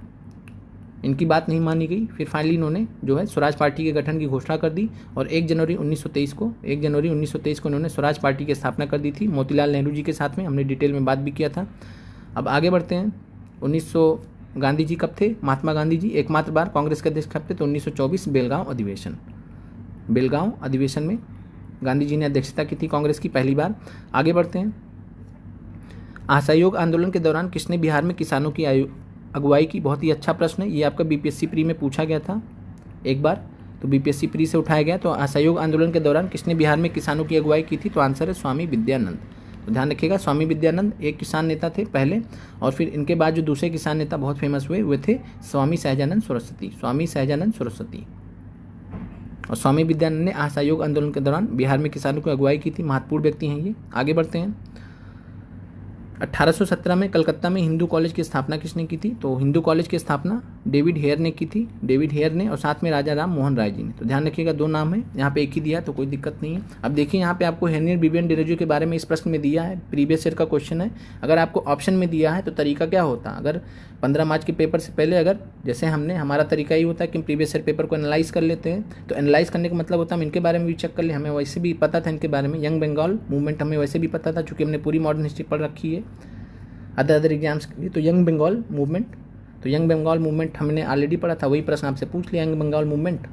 इनकी बात नहीं मानी गई। फिर फाइनली इन्होंने जो है स्वराज पार्टी के गठन की घोषणा कर दी और 1 जनवरी 1923 को इन्होंने स्वराज पार्टी की स्थापना कर दी थी मोतीलाल नेहरू जी के साथ में। हमने डिटेल में बात भी किया था। अब आगे बढ़ते हैं। 1900 गांधी जी कब थे? महात्मा गांधी जी एकमात्र बार कांग्रेस के अध्यक्ष कब थे? तो 1924 बेलगांव अधिवेशन में गांधी जी ने अध्यक्षता की थी कांग्रेस की पहली बार। आगे बढ़ते हैं। असहयोग आंदोलन के दौरान किसने बिहार में किसानों की अगुवाई की? बहुत ही अच्छा प्रश्न है, ये आपका बीपीएससी प्री में पूछा गया था एक बार, तो बीपीएससी प्री से उठाया गया। तो असहयोग आंदोलन के दौरान किसने बिहार में किसानों की अगुवाई की थी? तो आंसर है स्वामी विद्यानंद। तो ध्यान रखिएगा, स्वामी विद्यानंद एक किसान नेता थे पहले, और फिर इनके बाद जो दूसरे किसान नेता बहुत फेमस हुए थे स्वामी सहजानंद सरस्वती। और स्वामी विद्यानंद ने असहयोग आंदोलन के दौरान बिहार में किसानों की अगुवाई की थी, महत्वपूर्ण व्यक्ति हैं ये। आगे बढ़ते हैं। 1817 में कलकत्ता में हिंदू कॉलेज की स्थापना किसने की थी? तो हिंदू कॉलेज की स्थापना डेविड हेयर ने की थी, डेविड हेयर ने, और साथ में राजा राम मोहन राय जी ने। तो ध्यान रखिएगा, 2 नाम है, यहाँ पे एक ही दिया तो कोई दिक्कत नहीं है। अब देखिए यहाँ पे आपको हेनरी बिबियन डिरोजियो के बारे में इस प्रश्न में दिया है, प्रीवियस ईयर का क्वेश्चन है। अगर आपको ऑप्शन में दिया है तो तरीका क्या होता, अगर 15 मार्च के पेपर से पहले अगर जैसे हमारा तरीका ये होता है कि प्रीवियस ईयर पेपर को एनालाइज कर लेते हैं। तो एनालाइज करने का मतलब होता है हम इनके बारे में भी चेक कर ले, हमें वैसे भी पता था इनके बारे में, यंग बंगाल मूवमेंट हमें वैसे भी पता था चूँकि हमने पूरी मॉडर्न हिस्ट्री पढ़ रखी है अदर एग्जाम्स के लिए। तो यंग बंगाल मूवमेंट, तो यंग बंगाल मूवमेंट हमने ऑलरेडी पढ़ा था, वही प्रश्न आपसे पूछ लिया, यंग बंगाल मूवमेंट,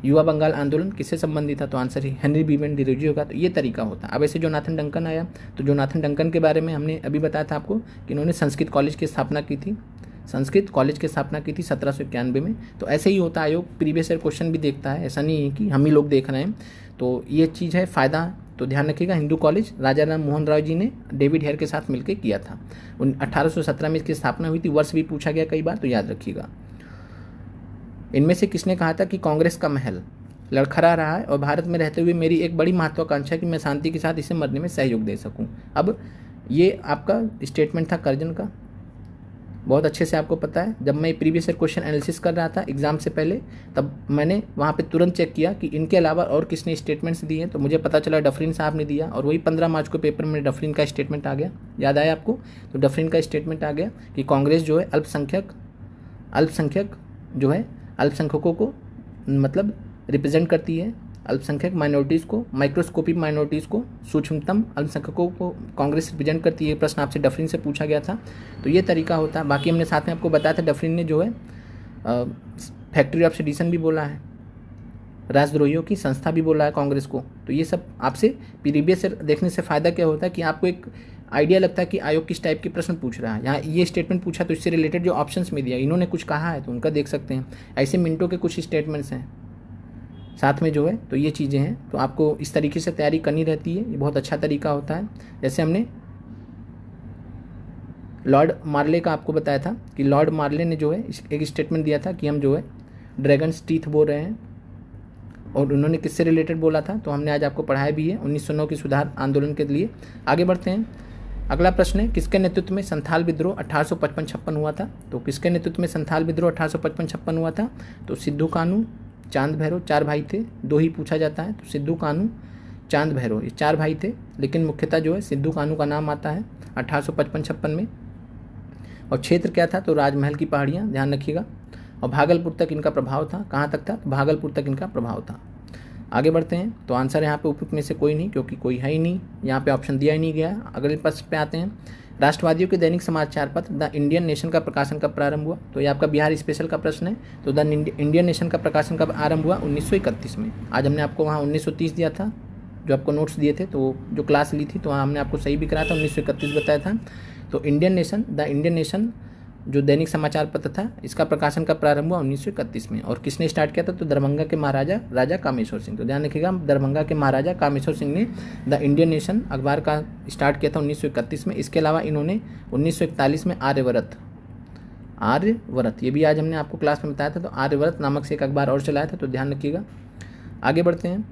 युवा बंगाल आंदोलन किससे संबंधित था, तो आंसर ही हेनरी बिबियन डिरोजियो का। तो ये तरीका होता है। अब ऐसे जोनाथन डंकन आया, तो जोनाथन डंकन के बारे में हमने अभी बताया था आपको कि इन्होंने संस्कृत कॉलेज की स्थापना की थी, संस्कृत कॉलेज की स्थापना की थी 1791 में। तो ऐसे ही होता है, आयोग प्रीवियस ईयर क्वेश्चन भी देखता है, ऐसा नहीं है कि हम ही लोग देख रहे हैं। तो ये चीज़ है फ़ायदा। तो ध्यान रखिएगा, हिंदू कॉलेज राजा राम मोहन राय जी ने डेविड हेयर के साथ मिलकर किया था। 1817 में इसकी स्थापना हुई थी, वर्ष भी पूछा गया कई बार, तो याद रखिएगा। इनमें से किसने कहा था कि कांग्रेस का महल लड़खड़ा रहा है और भारत में रहते हुए मेरी एक बड़ी महत्वाकांक्षा है कि मैं शांति के साथ इसे मरने में सहयोग दे सकूं। अब ये आपका स्टेटमेंट था कर्जन का, बहुत अच्छे से आपको पता है। जब मैं प्रीवियस ईयर क्वेश्चन एनालिसिस कर रहा था एग्जाम से पहले, तब मैंने वहाँ पे तुरंत चेक किया कि इनके अलावा और किसने स्टेटमेंट्स दिए हैं, तो मुझे पता चला डफरिन साहब ने दिया, और वही 15 मार्च को पेपर में डफरिन का स्टेटमेंट आ गया, याद आया आपको। तो डफरिन का स्टेटमेंट आ गया कि कांग्रेस जो है अल्पसंख्यक जो है अल्पसंख्यकों को मतलब रिप्रेजेंट करती है, अल्पसंख्यक माइनॉरिटीज़ को, माइक्रोस्कोपिक माइनॉरिटीज़ को, सूक्ष्मतम अल्पसंख्यकों को कांग्रेस रिप्रेजेंट करती है। प्रश्न आपसे डफरिन से पूछा गया था, तो ये तरीका होता है। बाकी हमने साथ में आपको बताया था डफरिन ने जो है फैक्ट्री ऑफ सेडिशन भी बोला है, राजद्रोहियों की संस्था भी बोला है कांग्रेस को। तो ये सब आपसे प्रीवियस देखने से फ़ायदा क्या होता है कि आपको एक आइडिया लगता है कि आयोग किस टाइप के प्रश्न पूछ रहा है। यहाँ ये स्टेटमेंट पूछा तो इससे रिलेटेड जो ऑप्शंस में दिया इन्होंने कुछ कहा है तो उनका देख सकते हैं। ऐसे मिनटों के कुछ स्टेटमेंट्स हैं साथ में जो है, तो ये चीज़ें हैं। तो आपको इस तरीके से तैयारी करनी रहती है, ये बहुत अच्छा तरीका होता है। जैसे हमने लॉर्ड मार्ले का आपको बताया था कि लॉर्ड मार्ले ने जो है एक स्टेटमेंट दिया था कि हम जो है ड्रैगन्स टीथ बोल रहे हैं, और उन्होंने किससे रिलेटेड बोला था तो हमने आज आपको पढ़ाया भी है 1909 की सुधार आंदोलन के लिए। आगे बढ़ते हैं, अगला प्रश्न है किसके नेतृत्व में संथाल विद्रोह 1855-56 हुआ था। तो किसके नेतृत्व में संथाल विद्रोह 1855-56 हुआ था, तो सिद्धू कानू, चांद भैरव, 4 भाई थे, 2 ही पूछा जाता है। तो सिद्धू कानू, चांद भैरव, ये 4 भाई थे, लेकिन मुख्यतः जो है सिद्धू कानू का नाम आता है 1855-56 में। और क्षेत्र क्या था, तो राजमहल की पहाड़ियाँ, ध्यान रखिएगा। और भागलपुर तक इनका प्रभाव था, कहाँ तक था, तो भागलपुर तक इनका प्रभाव था। आगे बढ़ते हैं, तो आंसर यहाँ पे उपयुक्त में से कोई नहीं, क्योंकि कोई है ही नहीं, यहाँ पे ऑप्शन दिया ही नहीं गया। अगले प्रश्न पे आते हैं, राष्ट्रवादियों के दैनिक समाचार पत्र द इंडियन नेशन का प्रकाशन कब प्रारंभ हुआ। तो ये आपका बिहार स्पेशल का प्रश्न है। तो द इंडियन नेशन का प्रकाशन कब आरंभ हुआ, 1931 में। आज हमने आपको वहाँ 1930 दिया था, जो आपको नोट्स दिए थे, तो जो क्लास ली थी तो वहाँ हमने आपको सही भी कराया था, 1931 बताया था। तो इंडियन नेशन जो दैनिक समाचार पत्र था, इसका प्रकाशन का प्रारंभ हुआ 1931 में। और किसने स्टार्ट किया था, तो दरभंगा के महाराजा राजा कामेश्वर सिंह। तो ध्यान रखिएगा, दरभंगा के महाराजा कामेश्वर सिंह ने द इंडियन नेशन अखबार का स्टार्ट किया था 1931 में। इसके अलावा इन्होंने 1941 में आर्यव्रत, ये भी आज हमने आपको क्लास में बताया था। तो आर्यव्रत नामक से एक अखबार और चलाया था, तो ध्यान रखिएगा। आगे बढ़ते हैं,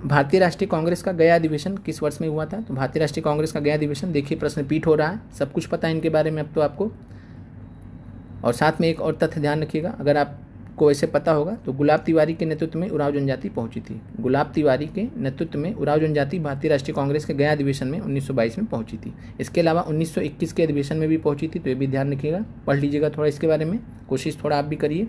भारतीय राष्ट्रीय कांग्रेस का गया अधिवेशन किस वर्ष में हुआ था। तो भारतीय राष्ट्रीय कांग्रेस का गया अधिवेशन, देखिए प्रश्न रिपीट हो रहा है, सब कुछ पता है इनके बारे में अब तो आपको। और साथ में एक और तथ्य ध्यान रखिएगा, अगर आपको ऐसे पता होगा तो गुलाब तिवारी के नेतृत्व में उराव जनजाति पहुंची थी। गुलाब तिवारी के नेतृत्व में उराव जनजाति भारतीय राष्ट्रीय कांग्रेस के गया अधिवेशन में 1922 में पहुंची थी। इसके अलावा 1921 के अधिवेशन में भी पहुंची थी, तो ये भी ध्यान रखिएगा, पढ़ लीजिएगा थोड़ा इसके बारे में, कोशिश थोड़ा आप भी करिए।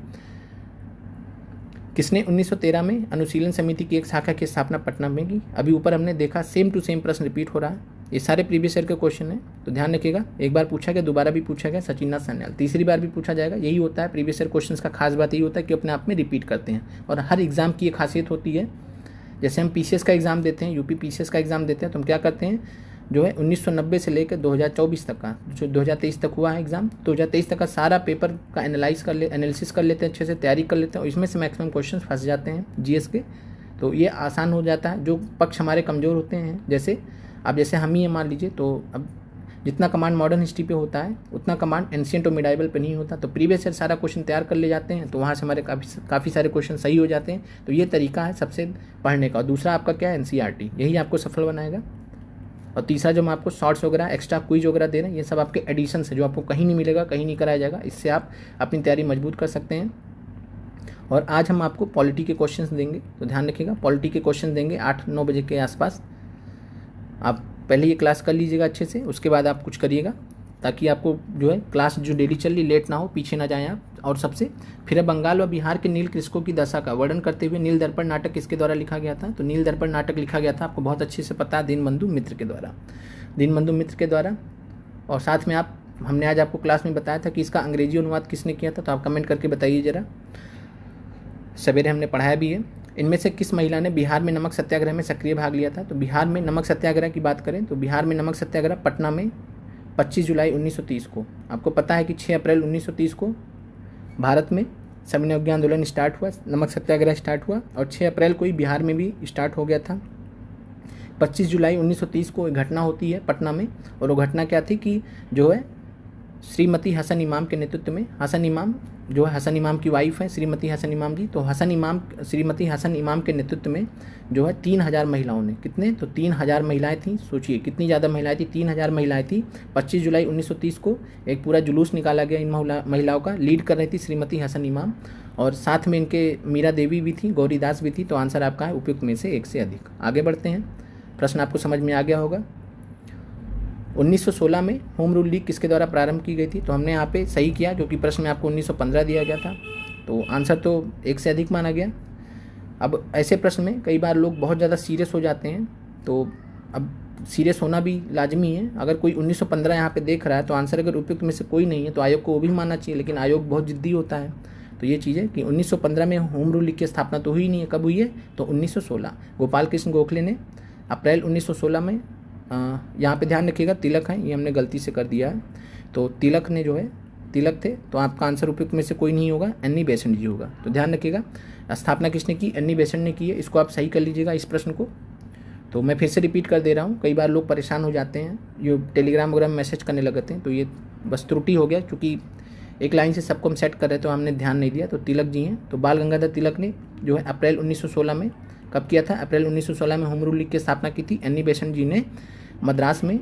किसने 1913 में अनुशीलन समिति की एक शाखा की स्थापना पटना में की। अभी ऊपर हमने देखा सेम टू सेम प्रश्न रिपीट हो रहा है, ये सारे प्रीवियस ईयर के क्वेश्चन है, तो ध्यान रखिएगा। एक बार पूछा गया, दोबारा भी पूछा गया, सचिन सन्याल, तीसरी बार भी पूछा जाएगा। यही होता है प्रीवियस ईयर क्वेश्चन का खास बात, यही होता है कि अपने आप में रिपीट करते हैं। और हर एग्जाम की एक खासियत होती है, जैसे हम पीसीएस का एग्जाम देते हैं, यूपी पीसीएस का एग्जाम देते हैं, तो हम क्या करते हैं, जो है 1990 से लेकर 2024 तक का, जो 2023 तक हुआ है एग्जाम, 2023 तक का सारा पेपर का एनालिसिस कर लेते हैं, अच्छे से तैयारी कर लेते हैं, और इसमें से मैक्सिमम क्वेश्चन फंस जाते हैं जीएस के, तो ये आसान हो जाता है। जो पक्ष हमारे कमज़ोर होते हैं, जैसे हम ही मान लीजिए, तो अब जितना कमांड मॉडर्न हिस्ट्री पे होता है उतना कमांड एंशिएंट और मिडाइवल पे नहीं होता, तो प्रीवियस ईयर सारा क्वेश्चन तैयार कर ले जाते हैं, तो वहाँ से हमारे काफ़ी सारे क्वेश्चन सही हो जाते हैं। तो ये तरीका है सबसे पढ़ने का। और दूसरा आपका क्या है, एनसीईआरटी, यही आपको सफल बनाएगा। और तीसरा जो हम आपको शॉर्ट्स वगैरह एक्स्ट्रा क्विज वगैरह दे रहे हैं, ये सब आपके एडिशन है जो आपको कहीं नहीं मिलेगा, कहीं नहीं कराया जाएगा। इससे आप अपनी तैयारी मजबूत कर सकते हैं। और आज हम आपको पॉलिटी के क्वेश्चंस देंगे, तो ध्यान रखिएगा, पॉलिटी के क्वेश्चन देंगे 8-9 बजे के आसपास। आप पहले ये क्लास कर लीजिएगा अच्छे से, उसके बाद आप कुछ करिएगा, ताकि आपको जो है क्लास जो डेली चल रही लेट ना हो, पीछे ना जाएं आप। और सबसे फिर बंगाल व बिहार के नील कृषकों की दशा का वर्णन करते हुए नील दर्पण नाटक किसके द्वारा लिखा गया था? तो नील दर्पण नाटक लिखा गया था, आपको बहुत अच्छे से पता है, दीनबंधु मित्र के द्वारा, दीनबंधु मित्र के द्वारा। और साथ में हमने आज आपको क्लास में बताया था कि इसका अंग्रेजी अनुवाद किसने किया था, तो आप कमेंट करके बताइए ज़रा, सवेरे हमने पढ़ाया भी है। इनमें से किस महिला ने बिहार में नमक सत्याग्रह में सक्रिय भाग लिया था? तो बिहार में नमक सत्याग्रह की बात करें तो बिहार में नमक सत्याग्रह पटना में 25 जुलाई 1930 को, आपको पता है कि 6 अप्रैल 1930 को भारत में सविनय अवज्ञा आंदोलन स्टार्ट हुआ, नमक सत्याग्रह स्टार्ट हुआ, और 6 अप्रैल को ही बिहार में भी स्टार्ट हो गया था। 25 जुलाई 1930 को एक घटना होती है पटना में, और वो घटना क्या थी कि जो है श्रीमती हसन इमाम के नेतृत्व में, हसन इमाम जो है हसन इमाम की वाइफ है श्रीमती हसन इमाम जी, तो श्रीमती हसन इमाम के नेतृत्व में जो है 3000 महिलाओं ने, कितने, तो 3000 महिलाएं थी, सोचिए कितनी ज़्यादा महिलाएं थी, 3000 महिलाएं थी। 25 जुलाई 1930 को एक पूरा जुलूस निकाला गया इन महिलाओं का, लीड कर रही थी श्रीमती हसन इमाम, और साथ में इनके मीरा देवी भी थी, गौरीदास भी थी। तो आंसर आपका है उपयुक्त में से एक से अधिक। आगे बढ़ते हैं, प्रश्न आपको समझ में आ गया होगा। 1916 में होम रूल लीग किसके द्वारा प्रारंभ की गई थी? तो हमने यहाँ पे सही किया, क्योंकि प्रश्न में आपको 1915 दिया गया था, तो आंसर तो एक से अधिक माना गया। अब ऐसे प्रश्न में कई बार लोग बहुत ज़्यादा सीरियस हो जाते हैं, तो अब सीरियस होना भी लाजमी है। अगर कोई 1915 यहाँ पे देख रहा है, तो आंसर अगर उपयुक्त में से कोई नहीं है तो आयोग को वो भी मानना चाहिए, लेकिन आयोग बहुत जिद्दी होता है। तो ये चीज़ है कि 1915 में होम रूल लीग की स्थापना तो हुई नहीं है, कब हुई है? तो 1916, गोपाल कृष्ण गोखले ने अप्रैल 1916 में, यहाँ पे ध्यान रखिएगा तिलक है, ये हमने गलती से कर दिया है, तो तिलक ने जो है, तिलक थे, तो आपका आंसर उपयुक्त में से कोई नहीं होगा, एनी बेसेंट जी होगा। तो ध्यान रखिएगा, स्थापना किसने की? एनी बेसेंट ने की है। इसको आप सही कर लीजिएगा इस प्रश्न को। तो मैं फिर से रिपीट कर दे रहा हूँ, कई बार लोग परेशान हो जाते हैं, ये टेलीग्राम वगैरह में मैसेज करने लगते हैं, तो ये बस त्रुटि हो गया, क्योंकि एक लाइन से सबको हम सेट कर रहे, तो हमने ध्यान नहीं दिया। तो तिलक जी हैं, तो बाल गंगाधर तिलक ने जो है अप्रैल 1916 में, कब किया था? अप्रैल 1916 में होम रूल लीग की स्थापना की थी। एनी बेसेंट जी ने मद्रास में,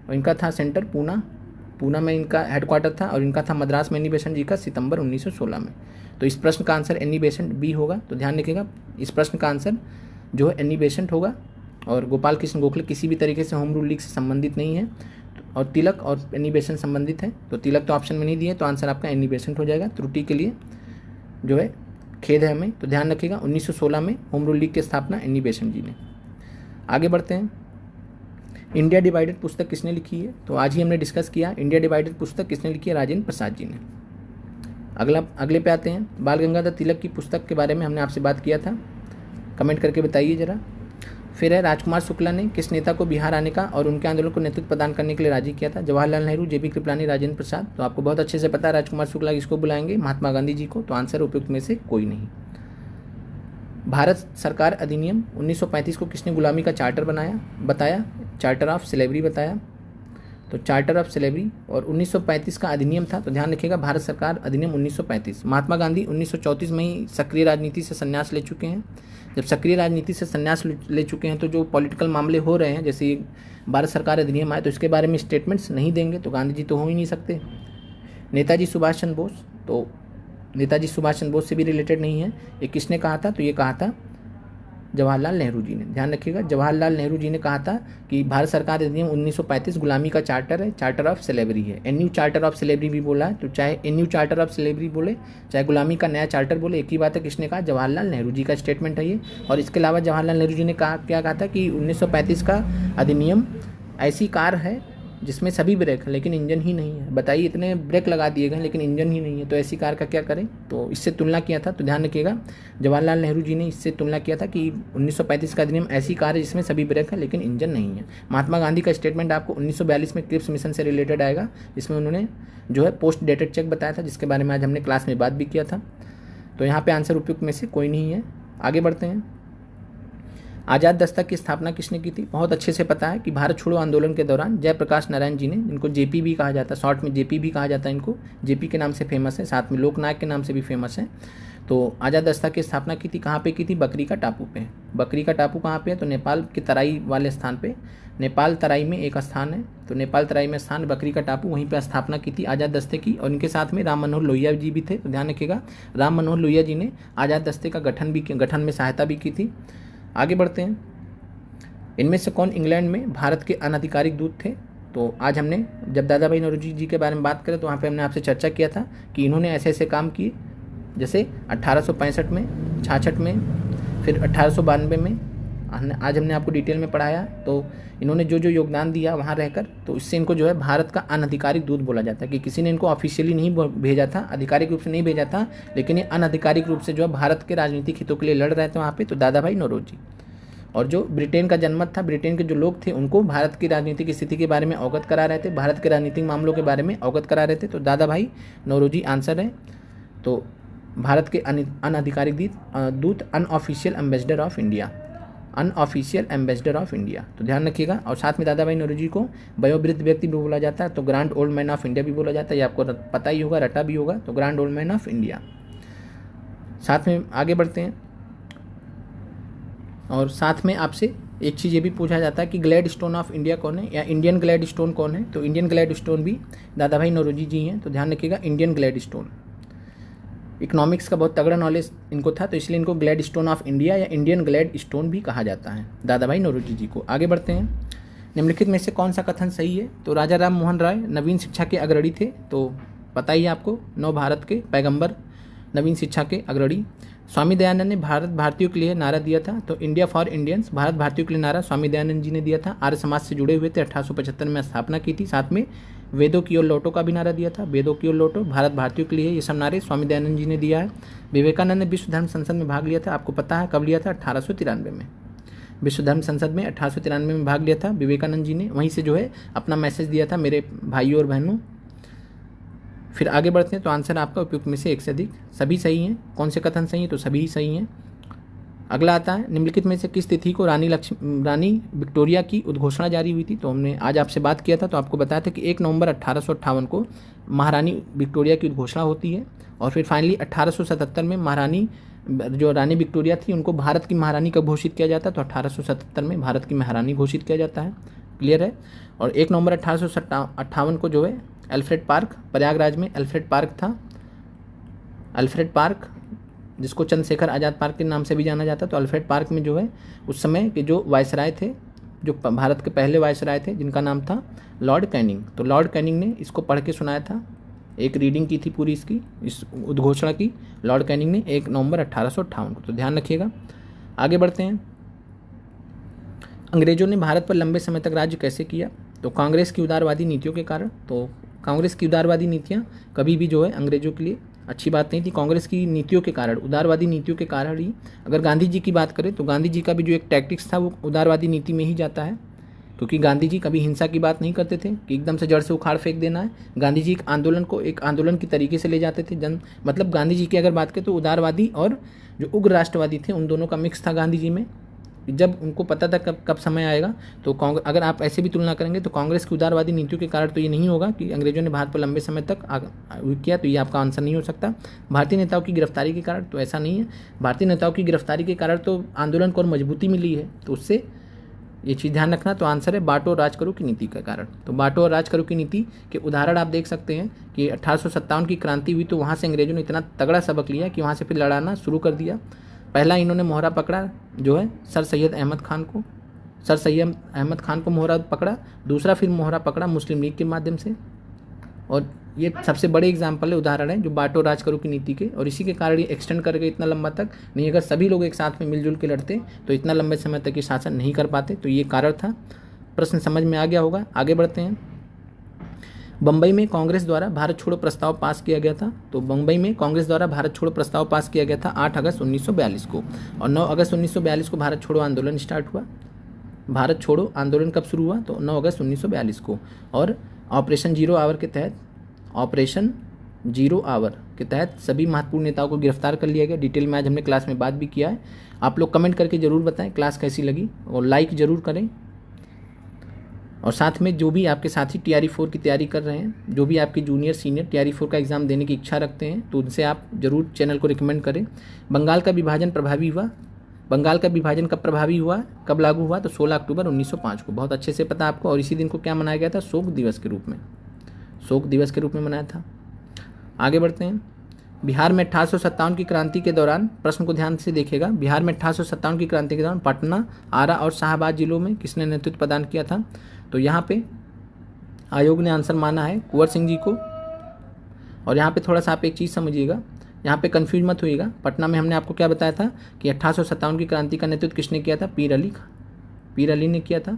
और इनका था सेंटर पूना में इनका हेडक्वार्टर था, और इनका था मद्रास में एनी बेसेंट जी का सितंबर 1916 में। तो इस प्रश्न का आंसर एनी बेसेंट बी होगा। तो ध्यान रखिएगा, इस प्रश्न का आंसर जो है एनी बेसेंट होगा, और गोपाल कृष्ण गोखले किसी भी तरीके से होम रूल लीग से संबंधित नहीं है, और तिलक और एनी बेसेंट संबंधित है। तो तिलक तो ऑप्शन में नहीं दिए, तो आंसर आपका एनी बेसेंट हो जाएगा। त्रुटि के लिए जो है खेद है हमें। तो ध्यान रखिएगा, 1916 में होम रूल लीग की स्थापना एनी बेसेंट जी ने। आगे बढ़ते हैं, इंडिया डिवाइडेड पुस्तक किसने लिखी है? तो आज ही हमने डिस्कस किया, इंडिया डिवाइडेड पुस्तक किसने लिखी है? राजेंद्र प्रसाद जी ने। अगले पे आते हैं, बाल गंगाधर तिलक की पुस्तक के बारे में हमने आपसे बात किया था, कमेंट करके बताइए ज़रा। फिर है, राजकुमार शुक्ला ने किस नेता को बिहार आने का और उनके आंदोलन को नेतृत्व प्रदान करने के लिए राजी किया था? जवाहरलाल नेहरू, जेपी कृपलानी, राजेंद्र प्रसाद। तो आपको बहुत अच्छे से पता है राजकुमार शुक्ला किसको बुलाएंगे? महात्मा गांधी जी को। तो आंसर उपयुक्त में से कोई नहीं। भारत सरकार अधिनियम 1935 को किसने गुलामी का चार्टर बताया? चार्टर ऑफ स्लेवरी बताया। तो चार्टर ऑफ स्लेवरी, और 1935 का अधिनियम था। तो ध्यान रखिएगा, भारत सरकार अधिनियम 1935। महात्मा गांधी 1934 में ही सक्रिय राजनीति से संन्यास ले चुके हैं। जब सक्रिय राजनीति से संन्यास ले चुके हैं, तो जो पॉलिटिकल मामले हो रहे हैं, जैसे भारत सरकार अधिनियम आए, तो इसके बारे में स्टेटमेंट्स नहीं देंगे, तो गांधी जी तो हो ही नहीं सकते। नेताजी सुभाष चंद्र बोस, तो नेताजी सुभाष चंद्र बोस से भी रिलेटेड नहीं है। ये किसने कहा था? तो ये कहा था जवाहरलाल नेहरू जी ने। ध्यान रखिएगा, जवाहरलाल नेहरू जी ने कहा था कि भारत सरकार अधिनियम 1935 गुलामी का चार्टर है, चार्टर ऑफ स्लेवरी है। एनयू चार्टर ऑफ स्लेवरी भी बोला है, तो चाहे एनयू चार्टर ऑफ स्लेवरी बोले, चाहे गुलामी का नया चार्टर बोले, एक ही बात है। किसने कहा? जवाहरलाल नेहरू जी का स्टेटमेंट है ये। और इसके अलावा जवाहरलाल नेहरू जी ने क्या कहा था कि 1935 का अधिनियम ऐसी कार है जिसमें सभी ब्रेक है लेकिन इंजन ही नहीं है। बताइए, इतने ब्रेक लगा दिए गए लेकिन इंजन ही नहीं है, तो ऐसी कार का क्या करें? तो इससे तुलना किया था। तो ध्यान रखिएगा, जवाहरलाल नेहरू जी ने इससे तुलना किया था कि 1935 का अधिनियम ऐसी कार है जिसमें सभी ब्रेक है लेकिन इंजन नहीं है। महात्मा गांधी का स्टेटमेंट आपको 1942 में क्रिप्स मिशन से रिलेटेड आएगा, जिसमें उन्होंने जो है पोस्ट डेटेड चेक बताया था, जिसके बारे में आज हमने क्लास में बात भी किया था। तो यहाँ पर आंसर उपयुक्त में से कोई नहीं है। आगे बढ़ते हैं, आज़ाद दस्तक की स्थापना किसने की थी? बहुत अच्छे से पता है कि भारत छोड़ो आंदोलन के दौरान जयप्रकाश नारायण जी ने, जिनको जेपी भी कहा जाता है, शॉर्ट में जेपी भी कहा जाता है, इनको जेपी के नाम से फेमस है, साथ में लोकनायक के नाम से भी फेमस है। तो आज़ाद अवस्था की स्थापना की थी, कहाँ पे की थी? बकरी का टापू पे। बकरी का टापू कहाँ पे है? तो नेपाल के तराई वाले स्थान पे, नेपाल तराई में एक स्थान है, तो नेपाल तराई में स्थान बकरी का टापू, वहीं पे स्थापना की थी आज़ाद दस्ते की। और इनके साथ में राम मनोहर लोहिया जी भी थे, तो ध्यान रखिएगा राम मनोहर लोहिया जी ने आज़ाद दस्ते का गठन में सहायता भी की थी। आगे बढ़ते हैं, इनमें से कौन इंग्लैंड में भारत के अनाधिकारिक दूत थे? तो आज हमने जब दादा भाई नौरोजी जी के बारे में बात करें तो वहाँ पे हमने आपसे चर्चा किया था कि इन्होंने ऐसे ऐसे काम किए, जैसे 1865 में, 66 में, फिर 1892 में, आज हमने आपको डिटेल में पढ़ाया। तो इन्होंने जो जो योगदान दिया वहाँ रहकर, तो इससे इनको जो है भारत का अनाधिकारिक दूत बोला जाता है, कि किसी ने इनको ऑफिशियली नहीं भेजा था, आधिकारिक रूप से नहीं भेजा था, लेकिन ये अनाधिकारिक रूप से जो है भारत के राजनीतिक हितों के लिए लड़ रहे थे वहाँ पे, तो दादा भाई नौरोजी। और जो ब्रिटेन का जनमत था, ब्रिटेन के जो लोग थे उनको भारत की राजनीतिक स्थिति के बारे में अवगत करा रहे थे, भारत के राजनीतिक मामलों के बारे में अवगत करा रहे थे, तो दादा भाई नौरोजी आंसर है। तो भारत के अनाधिकारिक दूत, unofficial ambassador of India, unofficial ambassador of India, तो ध्यान रखिएगा। और साथ में दादा भाई नौरोजी को वयोवृद्ध व्यक्ति भी बोला जाता है, तो grand old man of India भी बोला जाता है, ये आपको पता ही होगा, रटा भी होगा, तो grand old man of India. साथ में आगे बढ़ते हैं, और साथ में आपसे एक चीज़ ये भी पूछा जाता है कि ग्लैड स्टोन ऑफ इंडिया कौन है, या इंडियन ग्लैड स्टोन कौन है? तो इंडियन ग्लैड स्टोन भी दादा भाई नौरोजी जी हैं, तो ध्यान रखिएगा इंडियन ग्लैड स्टोन। इकोनॉमिक्स का बहुत तगड़ा नॉलेज इनको था, तो इसलिए इनको ग्लैड स्टोन ऑफ इंडिया या इंडियन ग्लैड स्टोन भी कहा जाता है दादा भाई नौरोजी जी को। आगे बढ़ते हैं, निम्नलिखित में से कौन सा कथन सही है? तो राजा राम मोहन राय नवीन शिक्षा के अग्रणी थे, तो पता ही है आपको, नव भारत के पैगंबर, नवीन शिक्षा के अग्रणी। स्वामी दयानंद ने भारत भारतीयों के लिए नारा दिया था, तो इंडिया फॉर इंडियंस, भारत भारतीयों के लिए नारा स्वामी दयानंद जी ने दिया था। आर्य समाज से जुड़े हुए थे, 1875 में स्थापना की थी। साथ में वेदों की ओर लौटो का भी नारा दिया था, वेदों की ओर लौटो, भारत भारतीयों के लिए, ये सब नारे स्वामी दयानंद जी ने दिया है। विवेकानंद ने विश्व धर्म संसद में भाग लिया था, आपको पता है कब लिया था? 1893 में, विश्व धर्म संसद में 1893 में भाग लिया था विवेकानंद जी ने, वहीं से जो है अपना मैसेज दिया था, मेरे भाइयों और बहनों। फिर आगे बढ़ते हैं, तो आंसर आपका उपयुक्त में से एक से अधिक सभी सही हैं। कौन से कथन सही हैं? तो सभी ही सही हैं। अगला आता है, निम्नलिखित में से किस तिथि को रानी विक्टोरिया की उद्घोषणा जारी हुई थी? तो हमने आज आपसे बात किया था, तो आपको बताया था कि 1 नवंबर 1858 को महारानी विक्टोरिया की उद्घोषणा होती है, और फिर फाइनली 1877 में रानी विक्टोरिया थी उनको भारत की महारानी कब घोषित किया जाता है? तो 1877 में भारत की महारानी घोषित किया जाता है। क्लियर है। और 1 नवंबर 1858 को जो है अल्फ्रेड पार्क, प्रयागराज में अल्फ्रेड पार्क था, अल्फ्रेड पार्क जिसको चंद्रशेखर आज़ाद पार्क के नाम से भी जाना जाता है, तो अल्फ्रेड पार्क में जो है उस समय के जो वायसराय थे, जो भारत के पहले वायसराय थे, जिनका नाम था लॉर्ड कैनिंग, तो लॉर्ड कैनिंग ने इसको पढ़ के सुनाया था, एक रीडिंग की थी पूरी इसकी, इस उद्घोषणा की लॉर्ड कैनिंग ने 1 नवंबर 1858 को, तो ध्यान रखिएगा। आगे बढ़ते हैं, अंग्रेजों ने भारत पर लंबे समय तक राज्य कैसे किया? तो कांग्रेस की उदारवादी नीतियों के कारण। तो कांग्रेस की उदारवादी नीतियाँ कभी भी जो है अंग्रेजों के लिए अच्छी बात नहीं थी, कांग्रेस की नीतियों के कारण, उदारवादी नीतियों के कारण ही। अगर गांधी जी की बात करें तो गांधी जी का भी जो एक टैक्टिक्स था वो उदारवादी नीति में ही जाता है, क्योंकि गांधी जी कभी हिंसा की बात नहीं करते थे कि एकदम से जड़ से उखाड़ फेंक देना है। गांधी जी एक आंदोलन को एक आंदोलन की तरीके से ले जाते थे। मतलब गांधी जी की अगर बात करें तो उदारवादी और जो उग्र राष्ट्रवादी थे उन दोनों का मिक्स था गांधी जी में। जब उनको पता था कब समय आएगा, तो अगर आप ऐसे भी तुलना करेंगे तो कांग्रेस की उदारवादी नीतियों के कारण तो ये नहीं होगा कि अंग्रेजों ने भारत पर लंबे समय तक किया, तो ये आपका आंसर नहीं हो सकता। भारतीय नेताओं की गिरफ्तारी के कारण, तो ऐसा नहीं है। भारतीय नेताओं की गिरफ्तारी के कारण तो आंदोलन को और मजबूती मिली है, तो उससे ये चीज़ ध्यान रखना। तो आंसर है बांटो और राज करो की नीति के कारण। तो बांटो और राज करो की नीति के उदाहरण आप देख सकते हैं कि 1857 की क्रांति हुई, तो वहाँ से अंग्रेजों ने इतना तगड़ा सबक लिया कि वहाँ से फिर लड़ाना शुरू कर दिया। पहला इन्होंने मोहरा पकड़ा जो है सर सैयद अहमद खान को मोहरा पकड़ा। दूसरा फिर मोहरा पकड़ा मुस्लिम लीग के माध्यम से, और ये सबसे बड़े एग्जाम्पल है, उदाहरण है जो बांटो राज करो की नीति के, और इसी के कारण ये एक्सटेंड कर गए इतना लंबा तक। नहीं अगर सभी लोग एक साथ में मिलजुल के लड़ते तो इतना लंबे समय तक ये शासन नहीं कर पाते, तो ये कारण था। प्रश्न समझ में आ गया होगा। आगे बढ़ते हैं, बम्बई में कांग्रेस द्वारा भारत छोड़ो प्रस्ताव पास किया गया था। तो बम्बई में कांग्रेस द्वारा भारत छोड़ो प्रस्ताव पास किया गया था 8 अगस्त 1942 को, और 9 अगस्त 1942 को भारत छोड़ो आंदोलन स्टार्ट हुआ। भारत छोड़ो आंदोलन कब शुरू हुआ? तो 9 अगस्त 1942 को, और ऑपरेशन जीरो आवर के तहत सभी महत्वपूर्ण नेताओं को गिरफ्तार कर लिया गया। डिटेल में आज हमने क्लास में बात भी किया है। आप लोग कमेंट करके ज़रूर बताएं क्लास कैसी लगी, और लाइक ज़रूर करें। और साथ में जो भी आपके साथी TRE 4 की तैयारी कर रहे हैं, जो भी आपके जूनियर सीनियर TRE 4 का एग्ज़ाम देने की इच्छा रखते हैं, तो उनसे आप ज़रूर चैनल को रिकमेंड करें। बंगाल का विभाजन प्रभावी हुआ, बंगाल का विभाजन कब प्रभावी हुआ, कब लागू हुआ, तो 16 अक्टूबर 1905 को, बहुत अच्छे से पता आपको। और इसी दिन को क्या मनाया गया था, शोक दिवस के रूप में, शोक दिवस के रूप में मनाया था। आगे बढ़ते हैं। बिहार में 1857 की क्रांति के दौरान, प्रश्न को ध्यान से देखिएगा, बिहार में 1857 की क्रांति के दौरान पटना, आरा और शाहबाद जिलों में किसने नेतृत्व प्रदान किया था, तो यहाँ पे आयोग ने आंसर माना है कुंवर सिंह जी को। और यहाँ पे थोड़ा सा आप एक चीज़ समझिएगा, यहाँ पे कंफ्यूज मत होइएगा। पटना में हमने आपको क्या बताया था कि 1857 की क्रांति का नेतृत्व किसने किया था, पीर अली, पीर अली ने किया था।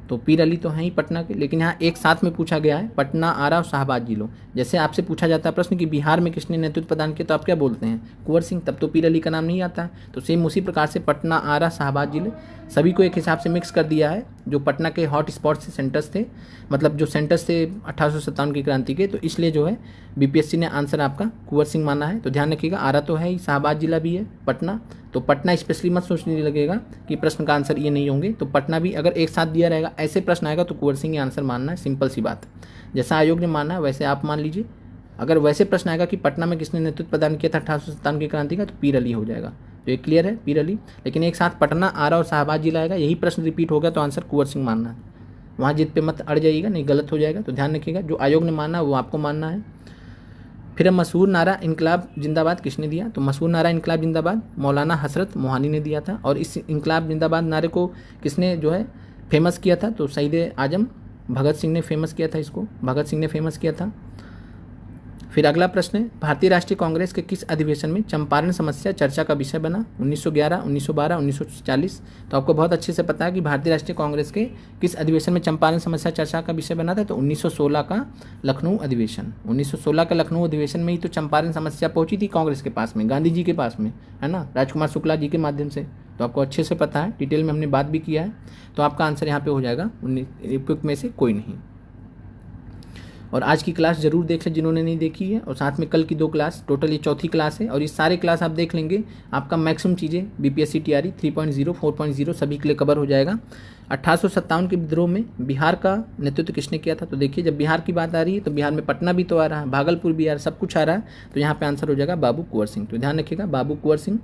तो पीर अली तो हैं ही पटना के, लेकिन यहाँ एक साथ में पूछा गया है पटना, आरा और शाहबाद जिलों। जैसे आपसे पूछा जाता है प्रश्न कि बिहार में किसने नेतृत्व प्रदान किया, तो आप क्या बोलते हैं, कुंवर सिंह, तब तो पीर अली का नाम नहीं आता है। तो सेम उसी प्रकार से पटना, आरा, शाहबाद जिले सभी को एक हिसाब से मिक्स कर दिया है, जो पटना के हॉट स्पॉट से सेंटर्स थे, मतलब जो सेंटर्स थे 1857 की क्रांति के, तो इसलिए जो है BPSC ने आंसर आपका कुंवर सिंह माना है। तो ध्यान रखिएगा, आरा तो है ही, शाहबाद जिला भी है, पटना, तो पटना स्पेशली मत सोचने लगेगा कि प्रश्न का आंसर ये नहीं होंगे, तो पटना भी अगर एक साथ दिया रहेगा, ऐसे प्रश्न आएगा तो कुंवर सिंह ही आंसर मानना है, सिंपल सी बात। जैसा आयोग ने माना है वैसे आप मान लीजिए। अगर वैसे प्रश्न आएगा कि पटना में किसने नेतृत्व प्रदान किया था 1857 की क्रांति का, तो पीर अली हो जाएगा। तो ये क्लियर है, पीर अली। लेकिन एक साथ पटना, आरा और शाहबाद जिला आएगा, यही प्रश्न रिपीट होगा तो आंसर कुंवर सिंह मानना है। वहाँ जिद पे मत अड़ जाइएगा, नहीं गलत हो जाएगा। तो ध्यान रखिएगा, जो आयोग ने माना वो आपको मानना है। फिर मशहूर नारा इनकलाब जिंदाबाद किसने दिया, तो मशहूर नारा इनकलाब जिंदाबाद मौलाना हसरत मोहानी ने दिया था। और इस इनकलाब जिंदाबाद नारे को किसने जो है फेमस किया था, तो शहीद आजम भगत सिंह ने फेमस किया था, इसको भगत सिंह ने फेमस किया था। फिर अगला प्रश्न है, भारतीय राष्ट्रीय कांग्रेस के किस अधिवेशन में चंपारण समस्या चर्चा का विषय बना, 1911, 1912, 1940। तो आपको बहुत अच्छे से पता है कि भारतीय राष्ट्रीय कांग्रेस के किस अधिवेशन में चंपारण समस्या चर्चा का विषय बना था, तो 1916 का लखनऊ अधिवेशन। 1916 का लखनऊ अधिवेशन में ही तो चंपारण समस्या पहुंची थी कांग्रेस के पास में, गांधी जी के पास में, है ना, राजकुमार शुक्ला जी के माध्यम से। तो आपको अच्छे से पता है, डिटेल में हमने बात भी किया है। तो आपका आंसर यहाँ पे हो जाएगा उपयुक्त में से कोई नहीं। और आज की क्लास जरूर देख लें जिन्होंने नहीं देखी है, और साथ में कल की 2 क्लास, टोटल ये चौथी क्लास है। और ये सारे क्लास आप देख लेंगे, आपका मैक्सिमम चीज़ें BPSC TRE 3.0, 4.0 सभी के लिए कवर हो जाएगा। 1857 के विद्रोह में बिहार का नेतृत्व किसने किया था, तो देखिए जब बिहार की बात आ रही है तो बिहार में पटना भी तो आ रहा है, भागलपुर भी आ रहा है, सब कुछ आ रहा है। तो यहाँ पे आंसर हो जाएगा बाबू कुंवर सिंह। तो ध्यान रखिएगा, बाबू कुंवर सिंह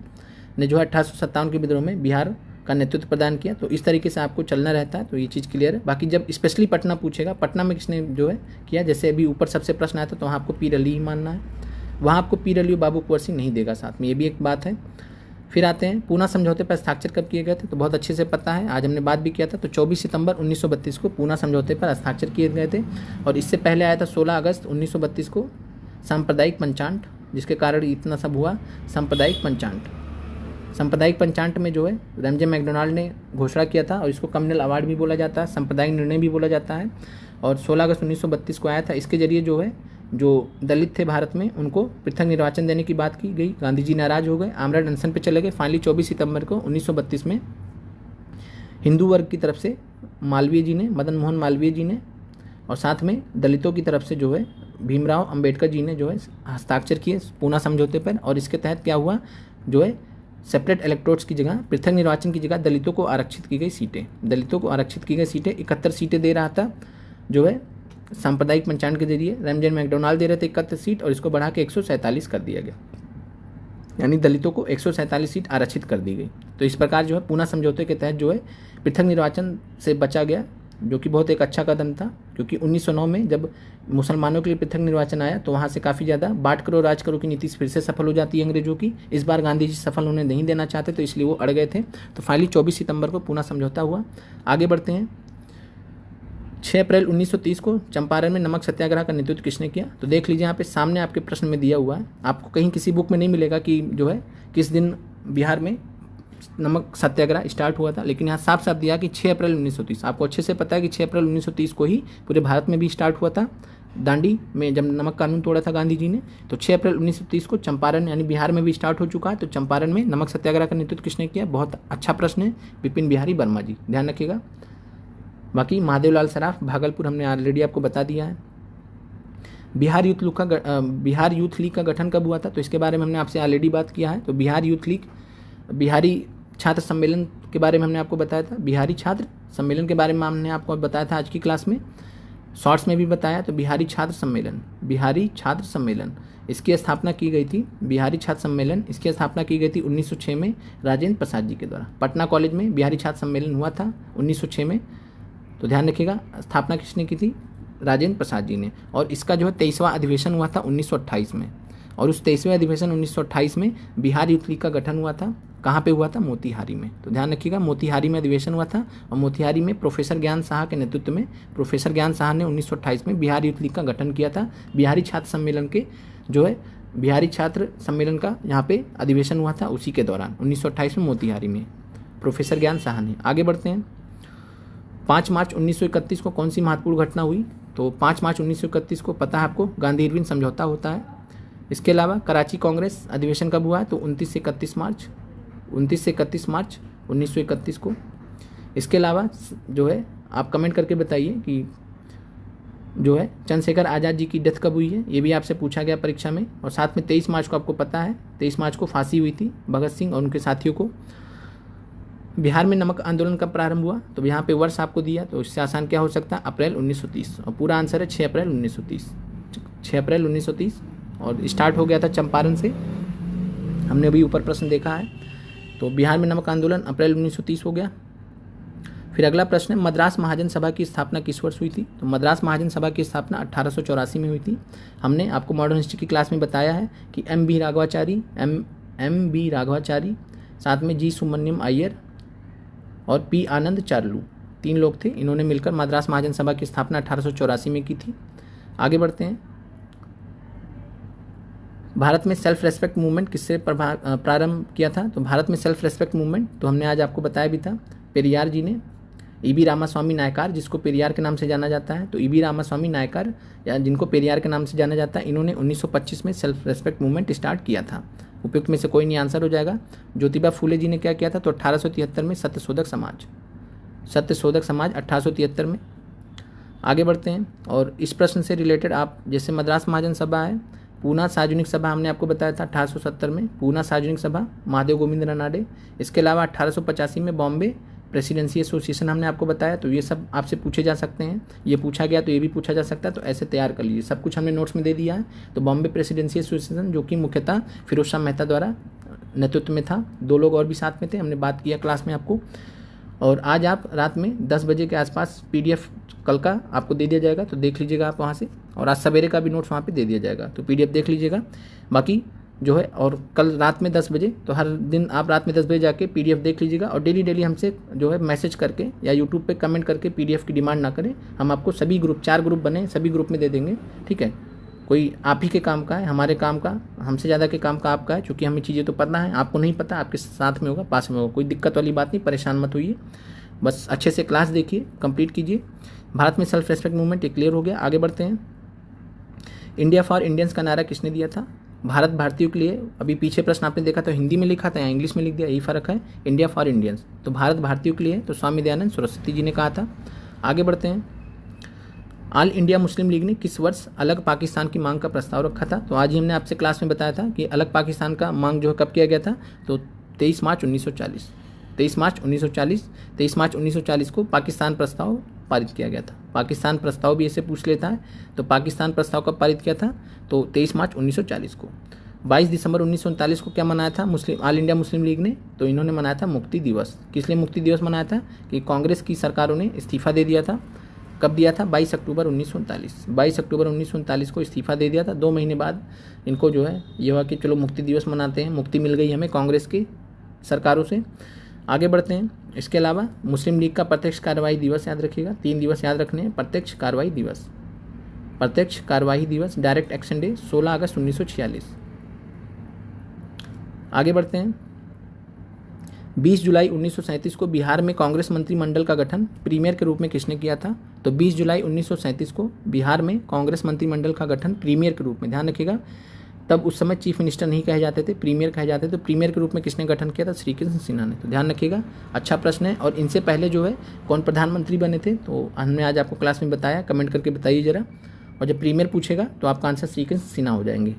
ने जो है 1857 के विद्रोह में बिहार का नेतृत्व प्रदान किया। तो इस तरीके से आपको चलना रहता है, तो ये चीज़ क्लियर है। बाकी जब स्पेशली पटना पूछेगा, पटना में किसने जो है किया, जैसे अभी ऊपर सबसे प्रश्न आया था, तो वहाँ आपको पीर अली ही मानना है, वहाँ आपको पीर अली और बाबू कुंवर सिंह नहीं देगा साथ में, ये भी एक बात है। फिर आते हैं पूना समझौते पर हस्ताक्षर कब किए गए थे, तो बहुत अच्छे से पता है, आज हमने बात भी किया था। तो 24 सितंबर 1932 को पूना समझौते पर हस्ताक्षर किए गए थे। और इससे पहले आया था 16 अगस्त 1932 को सांप्रदायिक पंचांट, जिसके कारण इतना सब हुआ, सांप्रदायिक पंचांट। सांप्रदायिक पंचांट में जो है रमजे मैकडोनाल्ड ने घोषणा किया था, और इसको कम्युनल अवार्ड भी बोला जाता है, सांप्रदायिक निर्णय भी बोला जाता है। और 16 अगस्त 1932 को आया था। इसके जरिए जो है जो दलित थे भारत में, उनको पृथक निर्वाचन देने की बात की गई। गांधी जी नाराज हो गए, आमरण अनशन पे चले गए। फाइनली 24 सितंबर को 1932 में हिंदू वर्ग की तरफ से मालवीय जी ने, मदन मोहन मालवीय जी ने, और साथ में दलितों की तरफ से जो है भीमराव अंबेडकर जी ने जो है हस्ताक्षर किए पूना समझौते पर। और इसके तहत क्या हुआ, जो है सेपरेट इलेक्टोरेट्स की जगह, पृथक निर्वाचन की जगह दलितों को आरक्षित की गई सीटें, दलितों को आरक्षित की गई सीटें 71 सीटें दे रहा था जो है सांप्रदायिक पंचांट के जरिए। रमजे मैकडोनाल्ड दे रहे थे 71 सीट, और इसको बढ़ा के 147 कर दिया गया, यानी दलितों को 147 सीट आरक्षित कर दी गई। तो इस प्रकार जो है पूना समझौते के तहत जो है पृथक निर्वाचन से बचा गया, जो कि बहुत एक अच्छा कदम था। क्योंकि 1909 में जब मुसलमानों के लिए पृथक निर्वाचन आया, तो वहाँ से काफ़ी ज़्यादा बांट करो राज करो की नीति फिर से सफल हो जाती है अंग्रेजों की। इस बार गांधी जी सफल उन्हें नहीं देना चाहते, तो इसलिए वो अड़ गए थे। तो फाइनली 24 सितंबर को पूना समझौता हुआ। आगे बढ़ते हैं। 6 अप्रैल 1930 को चंपारण में नमक सत्याग्रह का नेतृत्व किसने किया, तो देख लीजिए यहाँ पे सामने आपके प्रश्न में दिया हुआ है। आपको कहीं किसी बुक में नहीं मिलेगा कि जो है किस दिन बिहार में नमक सत्याग्रह स्टार्ट हुआ था, लेकिन यहाँ साफ साफ दिया कि 6 अप्रैल 1930। आपको अच्छे से पता है कि 6 अप्रैल 1930 को ही पूरे भारत में भी स्टार्ट हुआ था। दांडी में जब नमक कानून तोड़ा था गांधी जी ने, तो 6 अप्रैल 1930 को चंपारण यानी बिहार में भी स्टार्ट हो चुका है। तो चंपारण में नमक सत्याग्रह का नेतृत्व किसने किया, बहुत अच्छा प्रश्न है, विपिन बिहारी वर्मा जी, ध्यान रखिएगा। बाकी महादेवलाल सराफ भागलपुर हमने ऑलरेडी आपको बता दिया है। बिहार यूथ लीग का गठन कब हुआ था, तो इसके बारे में हमने आपसे ऑलरेडी बात किया है। तो बिहार यूथ लीग बिहारी छात्र सम्मेलन के बारे में हमने आपको बताया था, बिहारी छात्र सम्मेलन के बारे में हमने आपको बताया था आज की क्लास में, शॉर्ट्स में भी बताया। तो बिहारी छात्र सम्मेलन इसकी स्थापना की गई थी, बिहारी छात्र सम्मेलन इसकी स्थापना की गई थी 1906 में राजेंद्र प्रसाद जी के द्वारा। पटना कॉलेज में बिहारी छात्र सम्मेलन हुआ था 1906 में। तो ध्यान रखिएगा, स्थापना किसने की थी? राजेंद्र प्रसाद जी ने। और इसका जो है 23वां अधिवेशन हुआ था 1928 में। और उस 23वें अधिवेशन 1928 में बिहार यूथ लीग का गठन हुआ था। कहाँ पे हुआ था? मोतिहारी में। तो ध्यान रखिएगा, मोतिहारी में अधिवेशन हुआ था और मोतिहारी में प्रोफेसर ज्ञान साहा के नेतृत्व में प्रोफेसर ज्ञान साहा ने 1928 में बिहार यूथ लीग का गठन किया था। बिहारी छात्र सम्मेलन के जो है बिहारी छात्र सम्मेलन का यहाँ पे अधिवेशन हुआ था उसी के दौरान 1928 में मोतिहारी में प्रोफेसर ज्ञान साहा ने। आगे बढ़ते हैं। 5 मार्च 1931 को कौन सी महत्वपूर्ण घटना हुई? तो 5 मार्च 1931 को पता है आपको, गांधी इरविन समझौता होता है। इसके अलावा कराची कांग्रेस अधिवेशन कब हुआ है? तो 29 से 31 मार्च 1931 को। इसके अलावा जो है आप कमेंट करके बताइए कि जो है चंद्रशेखर आज़ाद जी की डेथ कब हुई है, ये भी आपसे पूछा गया परीक्षा में। और साथ में 23 मार्च को आपको पता है, 23 मार्च को फांसी हुई थी भगत सिंह और उनके साथियों को। बिहार में नमक आंदोलन कब प्रारंभ हुआ? तो यहाँ पे वर्ष आपको दिया, तो इससे आसान क्या हो सकता है? अप्रैल 1930। और पूरा आंसर है 6 अप्रैल 1930। 6 अप्रैल 1930 और स्टार्ट हो गया था चंपारण से, हमने अभी ऊपर प्रश्न देखा है। तो बिहार में नमक आंदोलन अप्रैल 1930 हो गया। फिर अगला प्रश्न है, मद्रास महाजन सभा की स्थापना किस वर्ष हुई थी? तो मद्रास महाजन सभा की स्थापना 1884 में हुई थी। हमने आपको मॉडर्न हिस्ट्री की क्लास में बताया है कि एम बी राघवाचारी, साथ में जी सुब्रमण्यम अय्यर और पी आनंद चार्लू, 3 लोग थे। इन्होंने मिलकर मद्रास महाजन सभा की स्थापना 1884 में की थी। आगे बढ़ते हैं। भारत में सेल्फ रेस्पेक्ट मूवमेंट किससे प्रारंभ किया था? तो भारत में सेल्फ रेस्पेक्ट मूवमेंट तो हमने आज आपको बताया भी था, पेरियार जी ने। ईबी रामास्वामी नायकार, जिसको पेरियार के नाम से जाना जाता है, तो ईबी रामास्वामी नायकार या जिनको पेरियार के नाम से जाना जाता है, इन्होंने 1925 में सेल्फ रेस्पेक्ट मूवमेंट स्टार्ट किया था। उपयुक्त में से कोई नहीं आंसर हो जाएगा। ज्योतिबा फूले जी ने क्या किया था? तो 1873 में सत्यशोधक समाज 1873 में। आगे बढ़ते हैं। और इस प्रश्न से रिलेटेड आप जैसे मद्रास महाजन सभा है, पूना सार्वजनिक सभा हमने आपको बताया था 1870 में, पूना सार्वजनिक सभा महादेव गोविंद रनाडे। इसके अलावा 1885 में बॉम्बे प्रेसिडेंसी एसोसिएशन हमने आपको बताया। तो ये सब आपसे पूछे जा सकते हैं, ये पूछा गया तो ये भी पूछा जा सकता है, तो ऐसे तैयार कर लीजिए। सब कुछ हमने नोट्स में दे दिया है। तो बॉम्बे प्रेसिडेंसी एसोसिएशन जो कि मुख्यतः फिरोज शाह मेहता द्वारा नेतृत्व में था, 2 लोग और भी साथ में थे, हमने बात किया क्लास में आपको। और आज आप रात में 10 बजे के आसपास PDF कल का आपको दे दिया जाएगा, तो देख लीजिएगा आप वहाँ से। और आज सवेरे का भी नोट्स वहाँ पे दे दिया जाएगा, तो PDF देख लीजिएगा। बाकी जो है और कल रात में 10 बजे, तो हर दिन आप रात में 10 बजे जाके PDF देख लीजिएगा। और डेली हमसे जो है मैसेज करके या यूट्यूब पे कमेंट करके PDF की डिमांड ना करें, हम आपको सभी ग्रुप 4 ग्रुप बने, सभी ग्रुप में दे देंगे, ठीक है। कोई आप ही के काम का है, हमारे काम का, हमसे ज़्यादा के काम का आपका है, क्योंकि हमें चीज़ें तो पता है, आपको नहीं पता, आपके साथ में होगा, पास में होगा। कोई दिक्कत वाली बात नहीं, परेशान मत होइए, बस अच्छे से क्लास देखिए, कंप्लीट कीजिए। भारत में सेल्फ रेस्पेक्ट मूवमेंट एक क्लियर हो गया। आगे बढ़ते हैं। इंडिया फॉर इंडियंस का नारा किसने दिया था? भारत भारतीयों के लिए। अभी पीछे प्रश्न आपने देखा तो हिंदी में लिखा था या इंग्लिश में लिख दिया, यही फ़र्क है। इंडिया फॉर इंडियंस तो भारत भारतीयों के लिए, तो स्वामी दयानंद सरस्वती जी ने कहा था। आगे बढ़ते हैं। ऑल इंडिया मुस्लिम लीग ने किस वर्ष अलग पाकिस्तान की मांग का प्रस्ताव रखा था? तो आज ही हमने आपसे क्लास में बताया था कि अलग पाकिस्तान का मांग जो है कब किया गया था? तो 23 मार्च 1940 23 मार्च 1940 को पाकिस्तान प्रस्ताव पारित किया गया था। पाकिस्तान प्रस्ताव भी ऐसे पूछ लेता है, तो पाकिस्तान प्रस्ताव कब पारित किया था? तो 23 मार्च 1940 को। 22 दिसंबर 1939 को क्या मनाया था ऑल इंडिया मुस्लिम लीग ने? तो इन्होंने मनाया था मुक्ति दिवस। किस लिए मुक्ति दिवस मनाया था? कि कांग्रेस की सरकारों ने इस्तीफा दे दिया था। कब दिया था? 22 अक्टूबर 1939। 22 अक्टूबर 1939 को इस्तीफा दे दिया था। 2 महीने बाद इनको जो है ये हुआ कि चलो मुक्ति दिवस मनाते हैं, मुक्ति मिल गई हमें कांग्रेस की सरकारों से। आगे बढ़ते हैं। इसके अलावा मुस्लिम लीग का प्रत्यक्ष कार्रवाई दिवस याद रखिएगा, 3 दिवस याद रखने हैं। प्रत्यक्ष कार्रवाई दिवस डायरेक्ट एक्शन डे 16 अगस्त 1946। आगे बढ़ते हैं। 20 जुलाई 1937 को बिहार में कांग्रेस मंत्रिमंडल का गठन प्रीमियर के रूप में किसने किया था? तो 20 जुलाई 1937 को बिहार में कांग्रेस मंत्रिमंडल का गठन प्रीमियर के रूप में, ध्यान रखिएगा, तब उस समय चीफ मिनिस्टर नहीं कहे जाते थे, प्रीमियर कहे जाते थे। तो प्रीमियर के रूप में किसने गठन किया था? श्री कृष्ण सिन्हा ने। तो ध्यान रखिएगा, अच्छा प्रश्न है। और इनसे पहले जो है कौन प्रधानमंत्री बने थे? तो हमने आज आपको क्लास में बताया, कमेंट करके बताइए जरा। और जब प्रीमियर पूछेगा तो आपका आंसर श्री कृष्ण सिन्हा हो जाएंगे।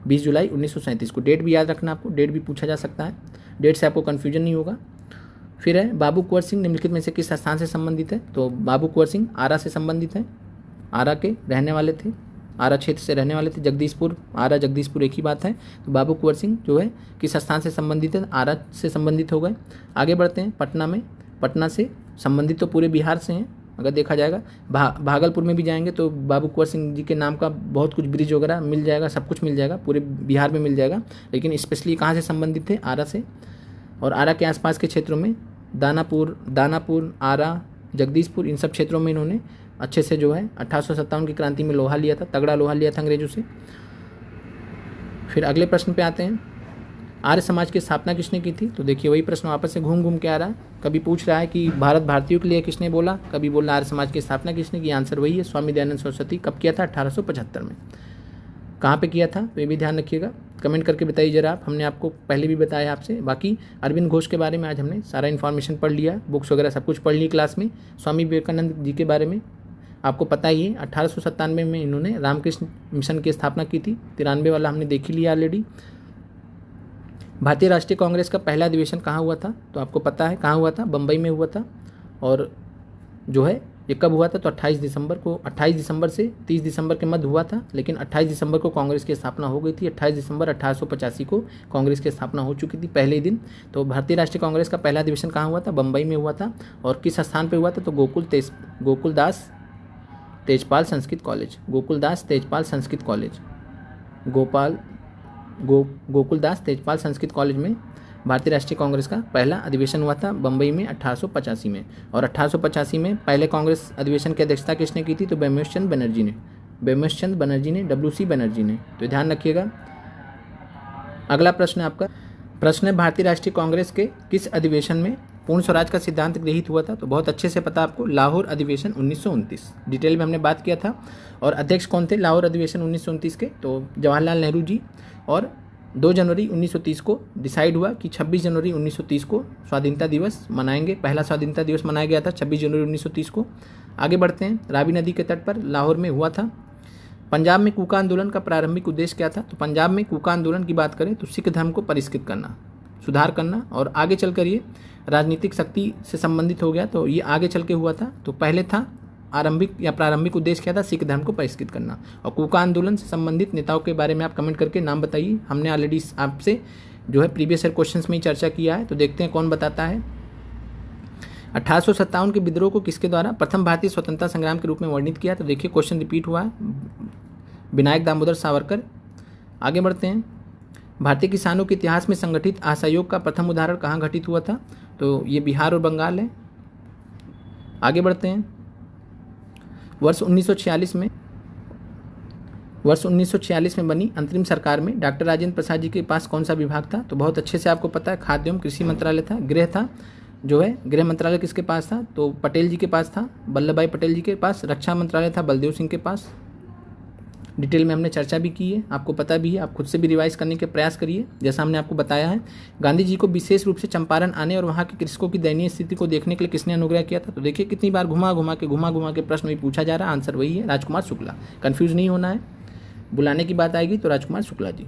20 जुलाई 1937 को। डेट भी याद रखना आपको, डेट भी पूछा जा सकता है, डेट से आपको कन्फ्यूजन नहीं होगा। फिर है बाबू कुंवर सिंह निम्नलिखित में से किस स्थान से संबंधित है? तो बाबू कुंवर सिंह आरा से संबंधित है, आरा के रहने वाले थे, आरा क्षेत्र से रहने वाले थे। जगदीशपुर, आरा जगदीशपुर एक ही बात है। तो बाबू कुंवर सिंह जो है किस स्थान से संबंधित है? आरा से संबंधित हो गए। आगे बढ़ते हैं पटना में, पटना से संबंधित तो पूरे बिहार से हैं अगर देखा जाएगा। भागलपुर में भी जाएंगे तो बाबू कुंवर सिंह जी के नाम का बहुत कुछ ब्रिज वगैरह मिल जाएगा, सब कुछ मिल जाएगा, पूरे बिहार में मिल जाएगा। लेकिन स्पेशली कहाँ से संबंधित थे? आरा से। और आरा के आसपास के क्षेत्रों में दानापुर, आरा, जगदीशपुर, इन सब क्षेत्रों में इन्होंने अच्छे से जो है 1857 की क्रांति में लोहा लिया था, तगड़ा लोहा लिया था अंग्रेजों से। फिर अगले प्रश्न पे आते हैं, आर्य समाज की स्थापना किसने की थी? तो देखिए वही प्रश्न वापस से घूम घूम के आ रहा है। कभी पूछ रहा है कि भारत भारतीयों के लिए किसने बोला, कभी बोल रहा आर्य समाज की स्थापना किसने की। आंसर वही है, स्वामी दयानंद सरस्वती। कब किया था? 1875 में। कहाँ पे किया था? तो ये भी ध्यान रखिएगा, कमेंट करके बताइए जरा आप। हमने आपको पहले भी बताया आपसे। बाकी अरविंद घोष के बारे में आज हमने सारा इन्फॉर्मेशन पढ़ लिया, बुक्स वगैरह सब कुछ पढ़ ली क्लास में। स्वामी विवेकानंद जी के बारे में आपको पता ही है, 1897 में इन्होंने रामकृष्ण मिशन की स्थापना की थी। 93 वाला हमने देख ही लिया ऑलरेडी। भारतीय राष्ट्रीय कांग्रेस का पहला अधिवेशन कहाँ हुआ था? तो आपको पता है कहाँ हुआ था, बम्बई में हुआ था। और जो है ये कब हुआ था? तो 28 दिसंबर को, 28 दिसंबर से 30 दिसंबर के मध्य हुआ था। लेकिन 28 दिसंबर को कांग्रेस की स्थापना हो गई थी। 28 दिसंबर 1885 को कांग्रेस की स्थापना हो चुकी थी पहले ही दिन। तो भारतीय राष्ट्रीय कांग्रेस का पहला अधिवेशन कहाँ हुआ था? बम्बई में हुआ था। और किस स्थान पर हुआ था? तो Gokuldas Tejpal Sanskrit college, Gokuldas Tejpal Sanskrit college, Gokuldas Tejpal Sanskrit college में भारतीय राष्ट्रीय कांग्रेस का पहला अधिवेशन हुआ था बम्बई में 1885 में। और 1885 में पहले कांग्रेस अधिवेशन की अध्यक्षता किसने की थी? तो बेमेश बनर्जी ने, WC बनर्जी ने। तो ध्यान रखिएगा। अगला प्रश्न है आपका, प्रश्न है भारतीय राष्ट्रीय कांग्रेस के किस अधिवेशन में पूर्ण स्वराज का सिद्धांत गृहीत हुआ था? तो बहुत अच्छे से पता आपको, लाहौर अधिवेशन 1929, डिटेल में हमने बात किया था। और अध्यक्ष कौन थे लाहौर अधिवेशन 1929 के? तो जवाहरलाल नेहरू जी। और 2 जनवरी 1930 को डिसाइड हुआ कि 26 जनवरी 1930 को स्वाधीनता दिवस मनाएंगे। पहला स्वाधीनता दिवस मनाया गया था 26 जनवरी 1930 को। आगे बढ़ते हैं, रावी नदी के तट पर लाहौर में हुआ था। पंजाब में कूका आंदोलन का प्रारंभिक उद्देश्य क्या था? तो पंजाब में कूका आंदोलन की बात करें तो सिख धर्म को परिष्कृत करना, सुधार करना। और आगे चलकर ये राजनीतिक शक्ति से संबंधित हो गया, तो ये आगे चल के हुआ था। तो पहले था प्रारंभिक उद्देश्य क्या था? सिख धर्म को परिष्कृत करना। और कूका आंदोलन से संबंधित नेताओं के बारे में आप कमेंट करके नाम बताइए। हमने ऑलरेडी आपसे जो है प्रीवियस ईयर क्वेश्चंस में ही चर्चा किया है। तो देखते हैं कौन बताता है। 1857 के विद्रोह को किसके द्वारा प्रथम भारतीय स्वतंत्रता संग्राम के रूप में वर्णित किया? तो देखिए क्वेश्चन रिपीट हुआ है, विनायक दामोदर सावरकर। आगे बढ़ते हैं, भारतीय किसानों के इतिहास में संगठित असहयोग का प्रथम उदाहरण कहाँ घटित हुआ था? तो ये बिहार और बंगाल है। आगे बढ़ते हैं, वर्ष 1946 में बनी अंतरिम सरकार में डॉक्टर राजेंद्र प्रसाद जी के पास कौन सा विभाग था? तो बहुत अच्छे से आपको पता है, खाद्य एवं कृषि मंत्रालय था। गृह था, जो है गृह मंत्रालय किसके पास था? तो पटेल जी के पास था, वल्लभ भाई पटेल जी के पास। रक्षा मंत्रालय था बलदेव सिंह के पास। डिटेल में हमने चर्चा भी की है, आपको पता भी है, आप खुद से भी रिवाइज करने के प्रयास करिए जैसा हमने आपको बताया है। गांधी जी को विशेष रूप से चंपारण आने और वहाँ के कृषकों की दयनीय स्थिति को देखने के लिए किसने अनुग्रह किया था? तो देखिए कितनी बार घुमा घुमा के प्रश्न भी पूछा जा रहा है। आंसर वही है, राजकुमार शुक्ला। कन्फ्यूज नहीं होना है, बुलाने की बात आएगी तो राजकुमार शुक्ला जी।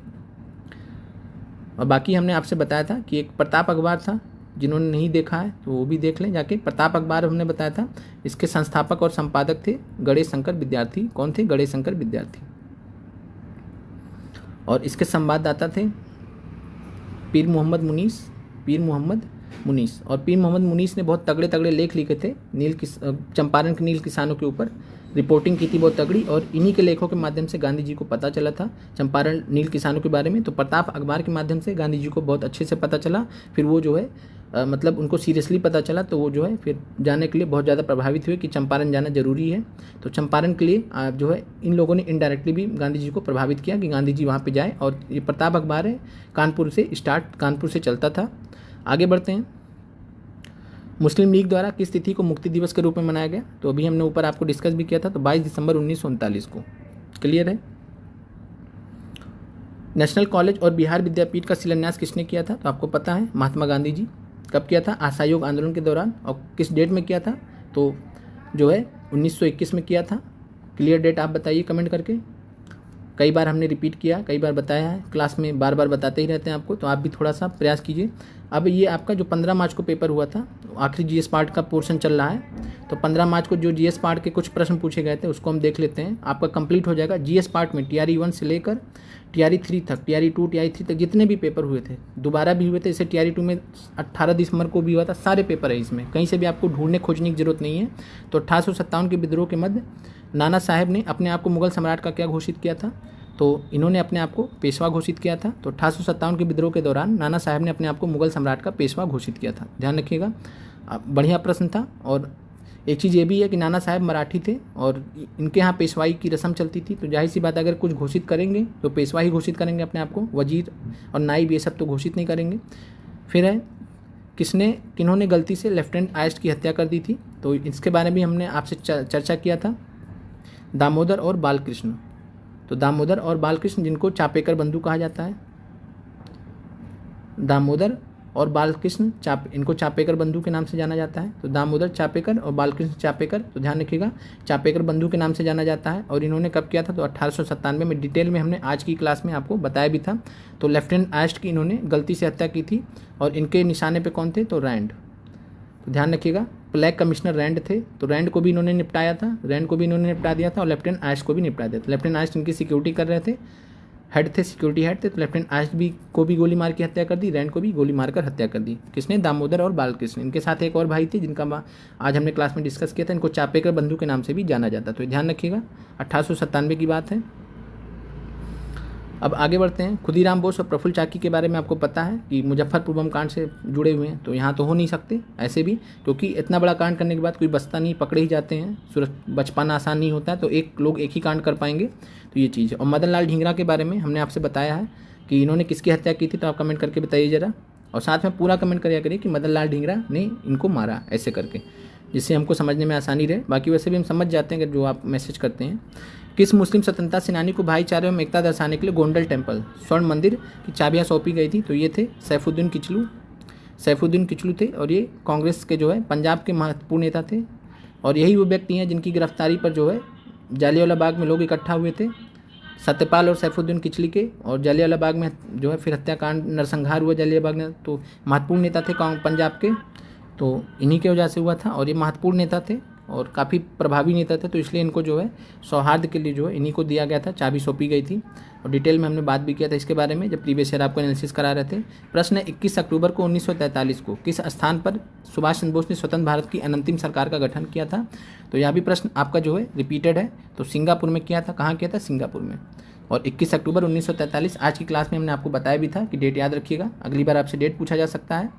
और बाकी हमने आपसे बताया था कि एक प्रताप अखबार था, जिन्होंने नहीं देखा है तो वो भी देख लें जाके। प्रताप अखबार हमने बताया था, इसके संस्थापक और संपादक थे गणेश शंकर विद्यार्थी। कौन थे? गणेश शंकर विद्यार्थी। और इसके संवाददाता थे पीर मोहम्मद मुनीस। और पीर मोहम्मद मुनीस ने बहुत तगड़े तगड़े लेख लिखे थे चंपारण के नील किसानों के ऊपर, रिपोर्टिंग की थी बहुत तगड़ी। और इन्हीं के लेखों के माध्यम से गांधी जी को पता चला था चंपारण नील किसानों के बारे में। तो प्रताप अखबार के माध्यम से गांधी जी को बहुत अच्छे से पता चला। फिर वो जो है मतलब उनको सीरियसली पता चला, तो वो जो है फिर जाने के लिए बहुत ज़्यादा प्रभावित हुए कि चंपारण जाना जरूरी है। तो चंपारण के लिए जो है इन लोगों ने इनडायरेक्टली भी गांधी जी को प्रभावित किया कि गांधी जी वहाँ पे जाए। और ये प्रताप अखबार है, कानपुर से चलता था। आगे बढ़ते हैं, मुस्लिम लीग द्वारा किस तिथि को मुक्ति दिवस के रूप में मनाया गया? तो अभी हमने ऊपर आपको डिस्कस भी किया था, तो 22 दिसंबर 1939 को। क्लियर है? नेशनल कॉलेज और बिहार विद्यापीठ का शिलान्यास किसने किया था? तो आपको पता है, महात्मा गांधी जी। कब किया था? असहयोग आंदोलन के दौरान। और किस डेट में किया था? तो जो है 1921 में किया था। क्लियर डेट आप बताइए कमेंट करके। कई बार हमने रिपीट किया, कई बार बताया है क्लास में, बार बार बताते ही रहते हैं आपको, तो आप भी थोड़ा सा प्रयास कीजिए। अब ये आपका जो 15 मार्च को पेपर हुआ था, आखिरी जीएस पार्ट का पोर्शन चल रहा है। तो 15 मार्च को जो जीएस पार्ट के कुछ प्रश्न पूछे गए थे उसको हम देख लेते हैं। आपका कंप्लीट हो जाएगा जीएस पार्ट में TRE 1 से लेकर TRE 3 तक, TRE 2 TRE 3 तक जितने भी पेपर हुए थे, दोबारा भी हुए थे। जैसे TRE 2 में 18 दिसंबर को भी हुआ था। सारे पेपर है इसमें, कहीं से भी आपको ढूंढने खोजने की जरूरत नहीं है। तो 1857 के विद्रोह के मध्य नाना साहेब ने अपने आप को मुगल सम्राट का क्या घोषित किया था? तो इन्होंने अपने आप को पेशवा घोषित किया था। तो 1857 के विद्रोह के दौरान नाना साहब ने अपने आप को मुगल सम्राट का पेशवा घोषित किया था। ध्यान रखिएगा, बढ़िया प्रश्न था। और एक चीज़ ये भी है कि नाना साहब मराठी थे और इनके यहाँ पेशवाई की रस्म चलती थी। तो जाहिर सी बात, अगर कुछ घोषित करेंगे तो पेशवा ही घोषित करेंगे अपने आप को, वजीर और नाइब ये सब तो घोषित नहीं करेंगे। फिर है किन्होंने गलती से लेफ्टिनेंट आयस्ट की हत्या कर दी थी? तो इसके बारे में हमने आपसे चर्चा किया था, दामोदर और बालकृष्ण। तो दामोदर और बालकृष्ण, जिनको चापेकर बंधु कहा जाता है, दामोदर और बालकृष्ण इनको चापेकर बंधु के नाम से जाना जाता है। तो दामोदर चापेकर और बालकृष्ण चापेकर, तो ध्यान रखिएगा, चापेकर बंधु के नाम से जाना जाता है। और इन्होंने कब किया था? तो 1897 में। डिटेल में हमने आज की क्लास में आपको बताया भी था। तो लेफ्टिनेंट आयस्ट की इन्होंने गलती से हत्या की थी और इनके निशाने पे कौन थे? तो रैंड। तो ध्यान रखिएगा, ब्लैक कमिश्नर रैंड थे। तो रैंड को भी इन्होंने निपटाया था, रैंड को भी इन्होंने निपटा दिया था और लेफ्टिनेंट आयस्ट को भी निपटा दिया था। लेफ्टिनेंट आयस्ट इनकी सिक्योरिटी कर रहे थे, हेड थे, सिक्योरिटी हेड थे। तो लेफ्टिनेंट आयस्ट को भी गोली मार के हत्या कर दी, रैंड को भी गोली मारकर हत्या कर दी। किसने? दामोदर और बालकृष्ण। इनके साथ एक और भाई थे जिनका आज हमने क्लास में डिस्कस किया था। इनको चापेकर बंधु के नाम से भी जाना जाता। तो ध्यान रखिएगा, 1897 की बात है। अब आगे बढ़ते हैं। खुदीराम बोस और प्रफुल्ल चाकी के बारे में आपको पता है कि मुजफ्फरपुर बम कांड से जुड़े हुए हैं। तो यहाँ तो हो नहीं सकते ऐसे भी, क्योंकि इतना बड़ा कांड करने के बाद कोई बचता नहीं, पकड़े ही जाते हैं, बच पाना आसान नहीं होता है। तो लोग एक ही कांड कर पाएंगे, तो ये चीज़ है। और मदन लाल ढींगरा के बारे में हमने आपसे बताया है कि इन्होंने किसकी हत्या की थी। तो आप कमेंट करके बताइए ज़रा, और साथ में पूरा कमेंट करिए करिए कि मदन लाल ढींगरा ने इनको मारा, ऐसे करके, जिससे हमको समझने में आसानी रहे। बाकी वैसे भी हम समझ जाते हैं अगर जो आप मैसेज करते हैं। किस मुस्लिम स्वतंत्रता सेनानी को भाईचारे में एकता दर्शाने के लिए गोंडल टेम्पल स्वर्ण मंदिर की चाबियां सौंपी गई थी? तो ये थे सैफुद्दीन किचलू थे। और ये कांग्रेस के जो है पंजाब के महत्वपूर्ण नेता थे। और यही वो व्यक्ति हैं जिनकी गिरफ्तारी पर जो है जालियांवाला बाग में लोग इकट्ठा हुए थे, सत्यपाल और सैफुद्दीन किचली के। और जालियांवाला बाग में जो है फिर हत्याकांड, नरसंहार हुआ जालियांवाला बाग में। तो महत्वपूर्ण नेता थे पंजाब के, तो इन्हीं के वजह से हुआ था। और ये महत्वपूर्ण नेता थे और काफ़ी प्रभावी नेता थे, तो इसलिए इनको जो है सौहार्द के लिए जो है इन्हीं को दिया गया था, चाबी सौंपी गई थी। और डिटेल में हमने बात भी किया था इसके बारे में जब प्रीवियस ईयर आपको एनालिसिस करा रहे थे। प्रश्न है, 21 अक्टूबर को 1943 को किस स्थान पर सुभाष चंद्र बोस ने स्वतंत्र भारत की अनंतिम सरकार का गठन किया था? तो यहाँ भी प्रश्न आपका जो है रिपीटेड है। तो सिंगापुर में किया था। कहाँ किया था? सिंगापुर में। और 21 अक्टूबर 1943 आज की क्लास में हमने आपको बताया भी था कि डेट याद रखिएगा, अगली बार आपसे डेट पूछा जा सकता है।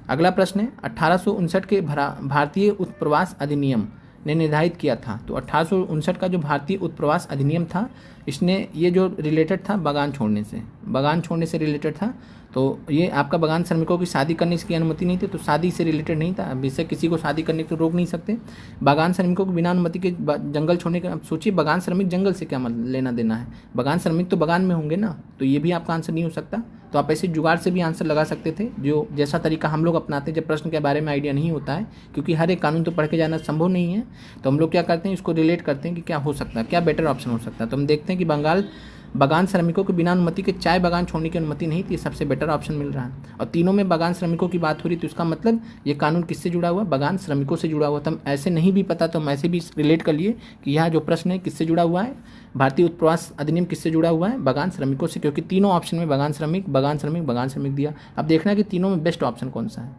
अगला प्रश्न है, 1859 के भारतीय उत्प्रवास अधिनियम ने निर्धारित किया था। तो 1859 का जो भारतीय उत्प्रवास अधिनियम था, इसने ये जो रिलेटेड था बगान छोड़ने से रिलेटेड था। तो ये आपका बगान श्रमिकों की शादी करने की अनुमति नहीं थी, तो शादी से रिलेटेड नहीं था। अब इससे किसी को शादी करने को रोक नहीं सकते। बगान श्रमिकों को बिना अनुमति के जंगल छोड़ने का, अब सोचिए बगान श्रमिक जंगल से क्या लेना देना है? बगान श्रमिक तो बगान में होंगे ना, तो ये भी आपका आंसर नहीं हो सकता। तो आप ऐसे जुगाड़ से भी आंसर लगा सकते थे, जो जैसा तरीका हम लोग अपनाते हैं जब प्रश्न के बारे में आइडिया नहीं होता है, क्योंकि हर एक कानून तो पढ़ के जाना संभव नहीं है। तो हम लोग क्या करते हैं, इसको रिलेट करते हैं कि क्या हो सकता है, क्या बेटर ऑप्शन हो सकता है। तो हम देखते हैं कि बगान श्रमिकों को बिना अनुमति के चाय बागान छोड़ने की अनुमति नहीं थी, सबसे बेटर ऑप्शन मिल रहा है। और तीनों में बगान श्रमिकों की बात हो रही, तो इसका मतलब ये कानून किससे जुड़ा हुआ? बगान श्रमिकों से जुड़ा हुआ। तो हम ऐसे नहीं भी पता तो हम ऐसे भी रिलेट कर लिए कि यह जो प्रश्न है किससे जुड़ा हुआ है, भारतीय उत्प्रवास अधिनियम किससे जुड़ा हुआ है? बगान श्रमिकों से, क्योंकि तीनों ऑप्शन में बगान श्रमिक दिया। अब देखना है कि तीनों में बेस्ट ऑप्शन कौन सा है।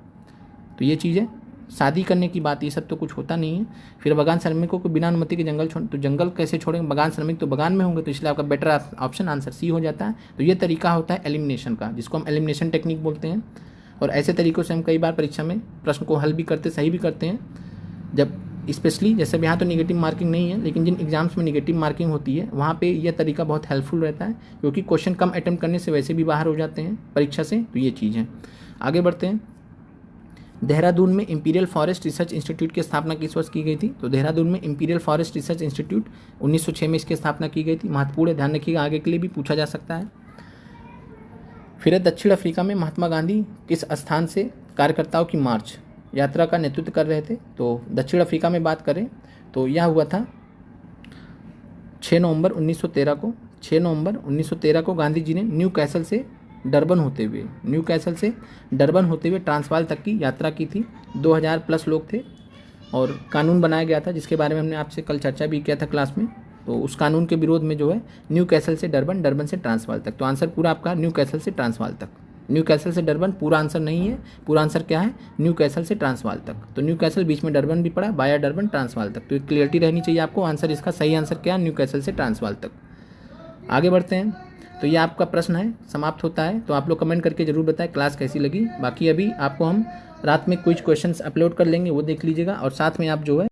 तो ये चीज़ है, शादी करने की बात, ये सब तो कुछ होता नहीं है। फिर बगान श्रमिकों को बिना अनुमति के जंगल तो जंगल कैसे छोड़ेंगे? बगान श्रमिक तो बगान में होंगे, तो इसलिए आपका बेटर ऑप्शन आंसर सी हो जाता है। तो ये तरीका होता है एलिमिनेशन का, जिसको हम एलिमिनेशन टेक्निक बोलते हैं। और ऐसे तरीक़ों से हम कई बार परीक्षा में प्रश्न को हल भी करते, सही भी करते हैं। जब स्पेशली जैसे यहाँ तो निगेटिव मार्किंग नहीं है, लेकिन जिन एग्जाम्स में निगेटिव मार्किंग होती है वहाँ पे यह तरीका बहुत हेल्पफुल रहता है, क्योंकि क्वेश्चन कम अटेम्प्ट करने से वैसे भी बाहर हो जाते हैं परीक्षा से। तो ये चीज़ है। आगे बढ़ते हैं। देहरादून में इंपीरियल फॉरेस्ट रिसर्च इंस्टीट्यूट की स्थापना किस वर्ष की गई थी? तो देहरादून में इंपीरियल फॉरेस्ट रिसर्च इंस्टीट्यूट 1906 में इसकी स्थापना की गई थी। महत्वपूर्ण है, ध्यान रखिएगा, आगे के लिए भी पूछा जा सकता है। फिर दक्षिण अफ्रीका में महात्मा गांधी किस स्थान से कार्यकर्ताओं की मार्च यात्रा का नेतृत्व कर रहे थे? तो दक्षिण अफ्रीका में बात करें तो यह हुआ था 6 नवंबर 1913 को। 6 नवंबर 1913 को गांधी जी ने न्यू कैसल से डरबन होते हुए, न्यू कैसल से डरबन होते हुए ट्रांसवाल तक की यात्रा की थी। 2000 प्लस लोग थे और कानून बनाया गया था जिसके बारे में हमने आपसे कल चर्चा भी किया था क्लास में। तो उस कानून के विरोध में जो है न्यू कैसल से डरबन, डरबन से ट्रांसवाल तक। तो आंसर पूरा आपका न्यू कैसल से ट्रांसवाल तक। न्यू कैसल से डरबन पूरा आंसर नहीं है, पूरा आंसर क्या है, न्यू कैसल से ट्रांसवाल तक। तो न्यू कैसल बीच में डरबन भी पड़ा, बाया डरबन ट्रांसवाल तक। तो एक क्लियरिटी रहनी चाहिए आपको। आंसर इसका सही आंसर क्या है, न्यू कैसल से ट्रांसवाल तक। आगे बढ़ते हैं। तो ये आपका प्रश्न है, समाप्त होता है। तो आप लोग कमेंट करके जरूर बताएं क्लास कैसी लगी। बाकी अभी आपको हम रात में कुछ क्वेश्चंस अपलोड कर लेंगे, वो देख लीजिएगा। और साथ में आप जो है